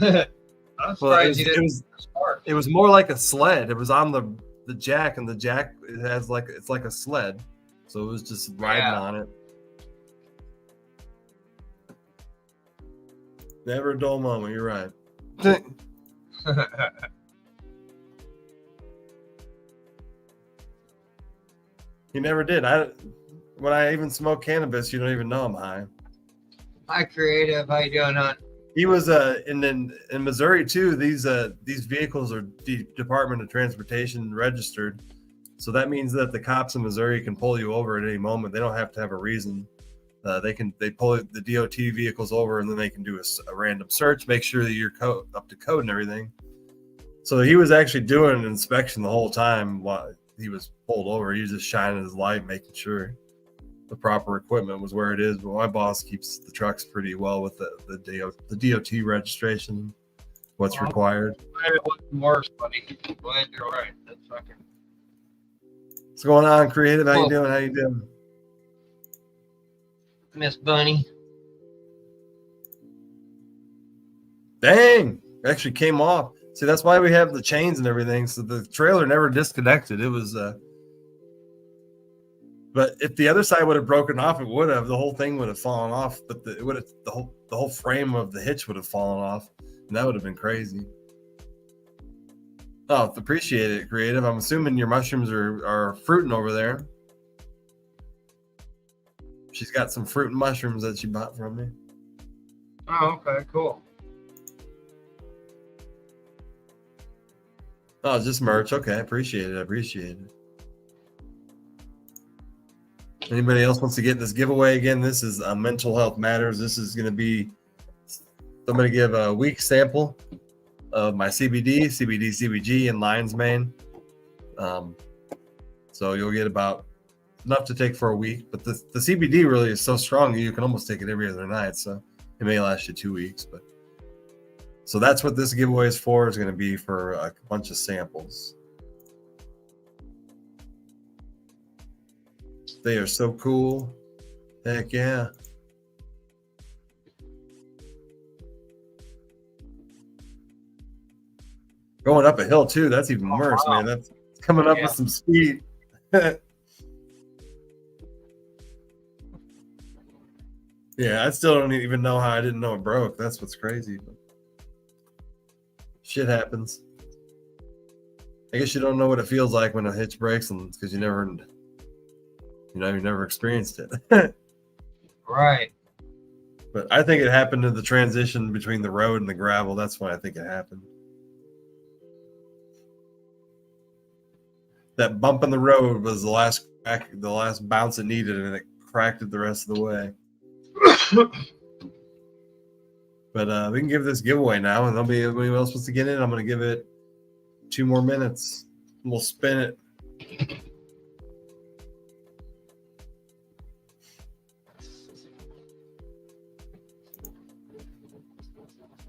I'm surprised you didn't. It was more like a sled. It was on the jack, and the jack it's like a sled. So it was just riding on it. Never a dull moment, you're right. He never did. When I even smoke cannabis, you don't even know I'm high. Hi, Creative. How you doing, hon? He was in Missouri too. These vehicles are Department of Transportation registered, so that means that the cops in Missouri can pull you over at any moment. They don't have to have a reason. They pull the DOT vehicles over, and then they can do a random search, make sure that you're up to code and everything. So he was actually doing an inspection the whole time while he was pulled over. He was just shining his light, making sure the proper equipment was where it is. But my boss keeps the trucks pretty well with the DOT registration, what's required. It wasn't worse, buddy. Glad you're all right. That's fucking. What's going on, Creative? How you doing? How you doing? Miss Bunny. Dang, it actually came off. See, that's why we have the chains and everything. So the trailer never disconnected. It was, but if the other side would have broken off, it would have. The whole thing would have fallen off. But the whole frame of the hitch would have fallen off, and that would have been crazy. Oh, appreciate it, Creative. I'm assuming your mushrooms are fruiting over there. She's got some fruit and mushrooms that she bought from me. Oh, okay, cool. Oh, just merch. Okay, appreciate it. Anybody else wants to get this giveaway again? This is Mental Health Matters. This is going to be, I'm going to give a week sample of my CBD, CBG, and lion's mane. So you'll get about enough to take for a week. But the CBD really is so strong you can almost take it every other night. So it may last you 2 weeks. But so that's what this giveaway is for. It's going to be for a bunch of samples. They are so cool. Heck yeah. Going up a hill too, that's even worse, man. That's coming up with some speed. Yeah, I still don't even know how I didn't know it broke. That's what's crazy. Shit happens. I guess you don't know what it feels like when a hitch breaks, and because you never experienced it. Right. But I think it happened in the transition between the road and the gravel. That's why I think it happened. That bump in the road was the last crack, the last bounce it needed, and it cracked it the rest of the way. But we can give this giveaway now, and there'll be anybody else wants to get in. I'm going to give it 2 more minutes. And we'll spin it.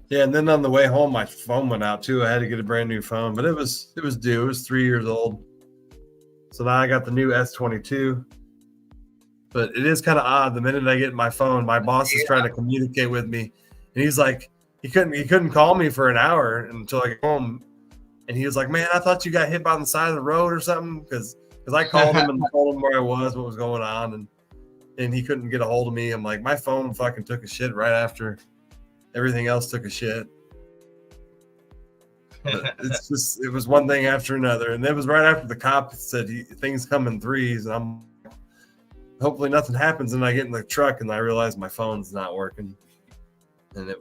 Yeah, and then on the way home, my phone went out too. I had to get a brand new phone, but it was due. It was 3 years old. So now I got the new S22. But it is kind of odd. The minute I get my phone, my boss is trying to communicate with me, and he's like, he couldn't call me for an hour until I get home, and he was like, "Man, I thought you got hit by the side of the road or something," because I called him and told him where I was, what was going on, and he couldn't get a hold of me. I'm like, my phone fucking took a shit right after everything else took a shit. But it's just, it was one thing after another, and it was right after the cop said things come in threes, and I'm hopefully nothing happens, and I get in the truck and I realize my phone's not working, and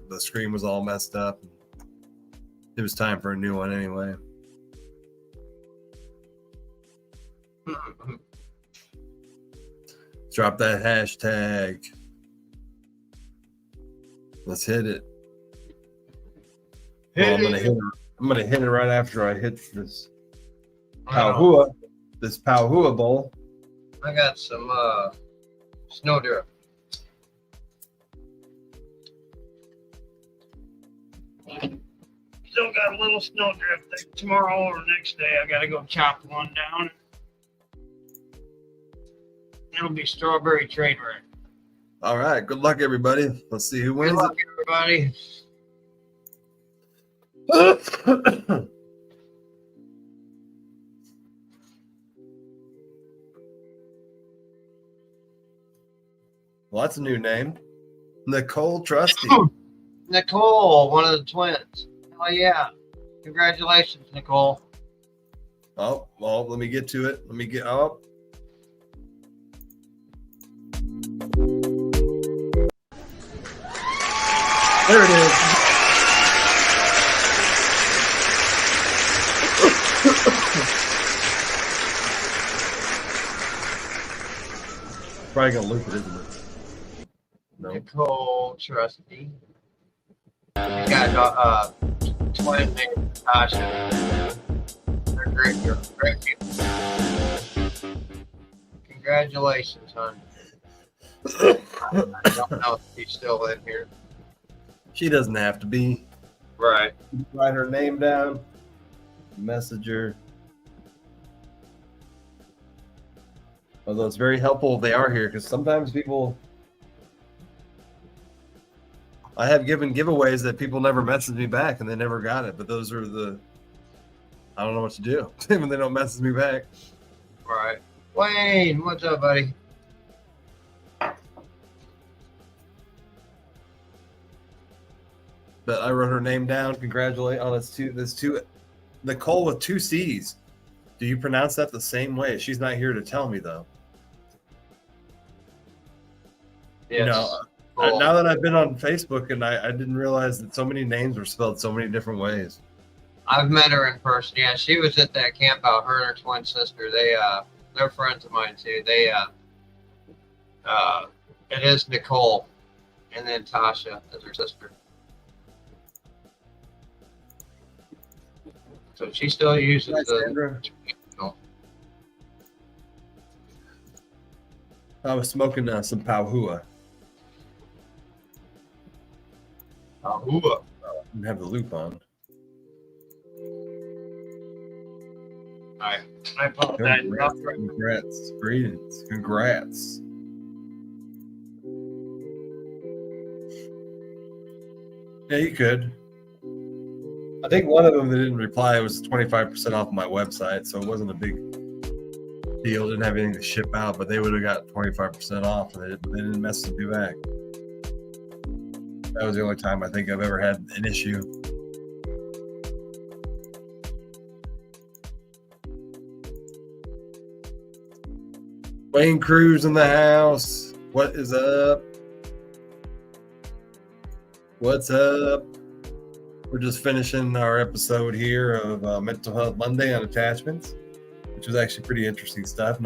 the screen was all messed up. It was time for a new one anyway. Drop that hashtag. Let's hit it. Well, I'm gonna hit it right after I hit this Pauhua bowl. I got some snowdrift. Still got a little snowdrift. Tomorrow or next day, I gotta go chop one down. It'll be strawberry trade rate. All right. Good luck, everybody. Let's see who wins. Good luck, everybody. Well, that's a new name. Nicole Trusty. Nicole, one of the twins. Oh, yeah. Congratulations, Nicole. Oh, well, let me get to it. Oh. There it is. Probably gonna loop it, isn't it? No. Nicole Trusty. You got twin named Natasha. They're great. You're great people. Congratulations, hon. I don't know if she's still in here. She doesn't have to be. Right. Write her name down. Message her. Although it's very helpful if they are here, because sometimes people, I have given giveaways that people never message me back and they never got it. But those are I don't know what to do when they don't message me back. Right. Wayne, what's up, buddy? But I wrote her name down. Congratulate on this two Nicole with 2 C's. Do you pronounce that the same way? She's not here to tell me though. Yes. You know, now that I've been on Facebook, and I didn't realize that so many names were spelled so many different ways. I've met her in person. Yeah, she was at that camp out. Her and her twin sister. They're friends of mine too. It is Nicole, and then Tasha as her sister. So she still uses I was smoking some Pauhua. Pauhua. Didn't have the loop on. I apologize. Congrats. Greetings. Congrats. Yeah, you could. I think one of them that didn't reply was 25% off my website, so it wasn't a big deal. Didn't have anything to ship out, but they would have got 25% off, and they didn't message me back. That was the only time I think I've ever had an issue. Wayne Cruz in the house. What is up? What's up? We're just finishing our episode here of Mental Health Monday on attachments, which was actually pretty interesting stuff.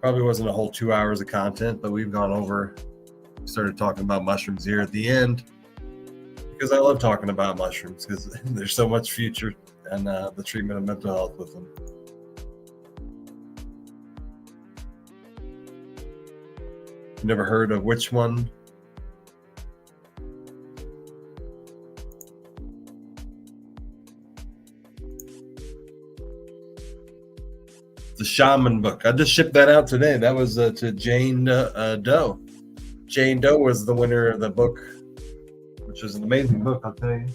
Probably wasn't a whole 2 hours of content, but we've gone over, started talking about mushrooms here at the end because I love talking about mushrooms because there's so much future and the treatment of mental health with them. You never heard of which one? The Shaman book. I just shipped that out today. That was to Jane Doe. Jane Doe was the winner of the book, which is an amazing book, I'll tell you.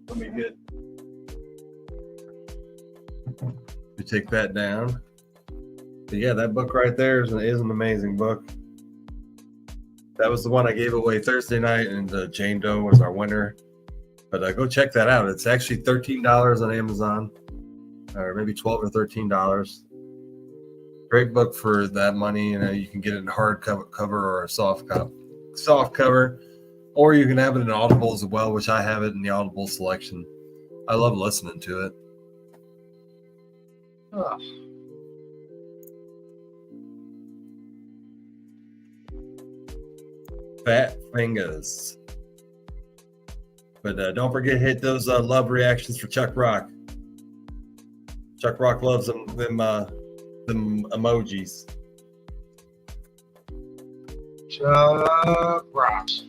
Let me get. We take that down. But yeah, that book right there is an amazing book. That was the one I gave away Thursday night, and Jane Doe was our winner. But go check that out. It's actually $13 on Amazon, or maybe $12 or $13. Great book for that money. You can get it in hard cover or a soft cover, or you can have it in Audible as well, which I have it in the Audible selection. I love listening to it. Ugh. Fat fingers. But don't forget, hit those love reactions for Chuck Rock. Chuck Rock loves them emojis. Chuck rocks.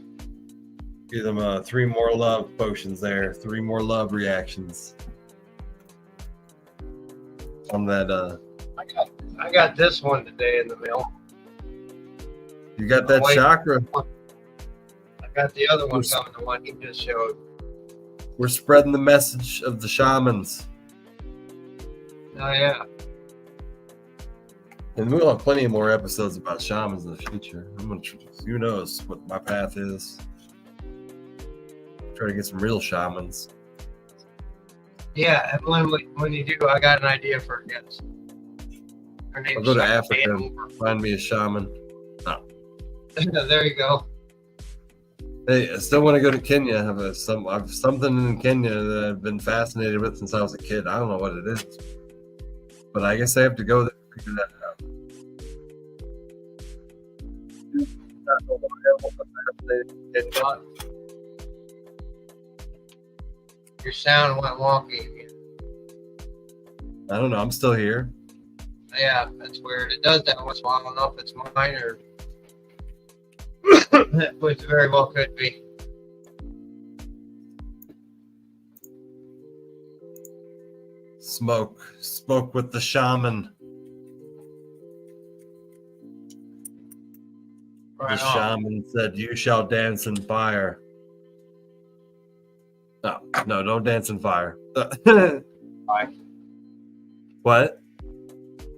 Give them 3 more love potions there. 3 more love reactions. On that. I got this one today in the mail. You got that chakra. I got the other one coming, the one he just showed. We're spreading the message of the shamans. Oh, yeah. And we'll have plenty of more episodes about shamans in the future. Who knows what my path is. Try to get some real shamans. Yeah, and when you do, I got an idea for a guest. Her name's I'll go to Shaman Africa Van and find me a shaman. Oh. There you go. Hey, I still want to go to Kenya. I've something in Kenya that I've been fascinated with since I was a kid. I don't know what it is, but I guess I have to go there to figure that out. Your sound went wonky again. I don't know. I'm still here. Yeah, that's weird. It does that once in a while. I don't know if it's mine or which very well could be. Smoke with the shaman. Right The on. shaman said, "You shall dance in fire." No, don't dance in fire. What?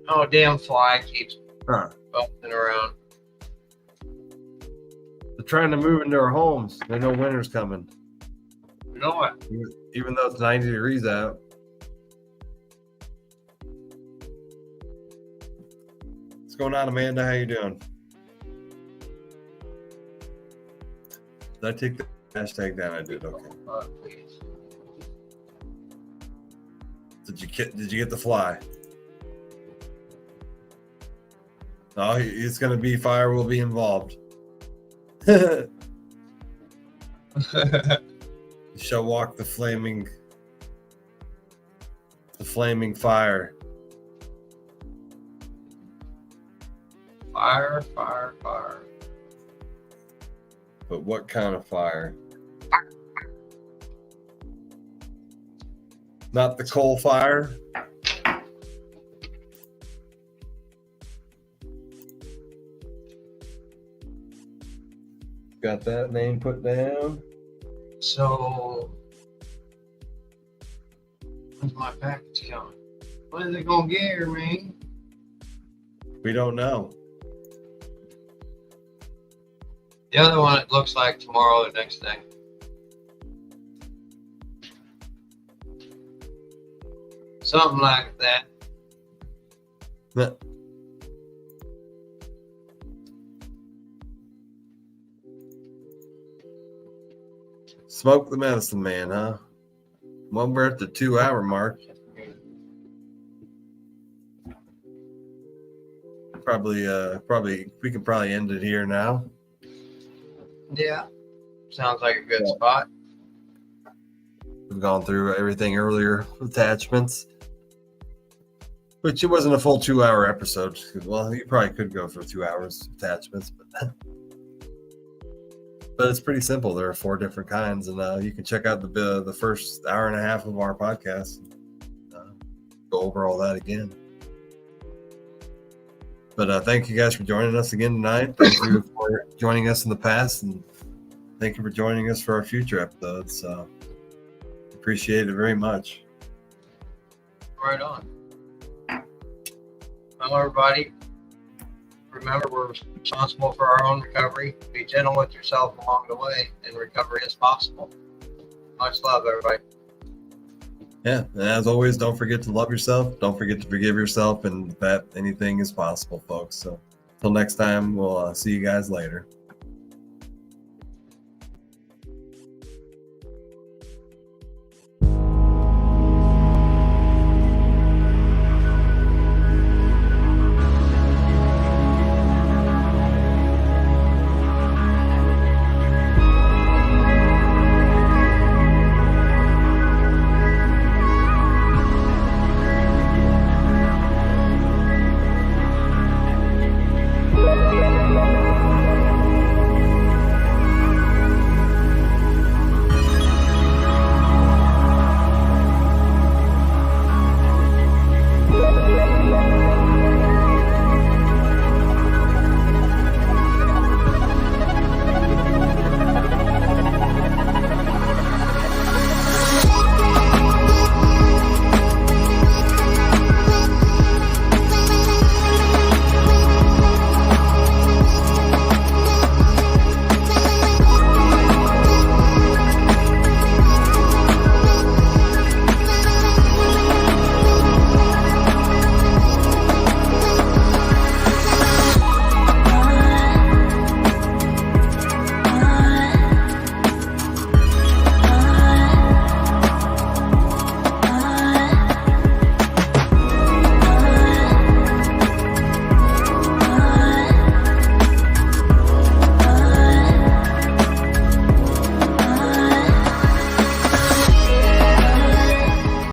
Oh, damn fly keeps Huh. bumping around. They're trying to move into our homes. They know winter's coming. You know what? Even though it's 90 degrees out. What's going on, Amanda? How you doing? Did I take the hashtag down? I did. Okay. Please. Did you get the fly? No, it's going to be fire will be involved. You shall walk the flaming fire. Fire, fire, fire. But what kind of fire? Not the coal fire? Got that name put down? So, when's my package coming? When is it gonna get here, man? We don't know. The other one, it looks like tomorrow or next day. Something like that. But smoke the medicine man, huh? Well, we're at the 2-hour mark. Probably we can probably end it here now. Yeah. Sounds like a good spot. We've gone through everything earlier, attachments, which it wasn't a full 2-hour episode. Well, you probably could go for 2 hours attachments, but it's pretty simple. There are 4 different kinds, and you can check out the first hour and a half of our podcast. Go over all that again. But thank you guys for joining us again tonight. Thank you for joining us in the past, and thank you for joining us for our future episodes. Appreciate it very much. Right on. Well, everybody, remember we're responsible for our own recovery. Be gentle with yourself along the way, and recovery is possible. Much love, everybody. Yeah, and as always, don't forget to love yourself. Don't forget to forgive yourself, and that anything is possible, folks. So until next time, we'll see you guys later.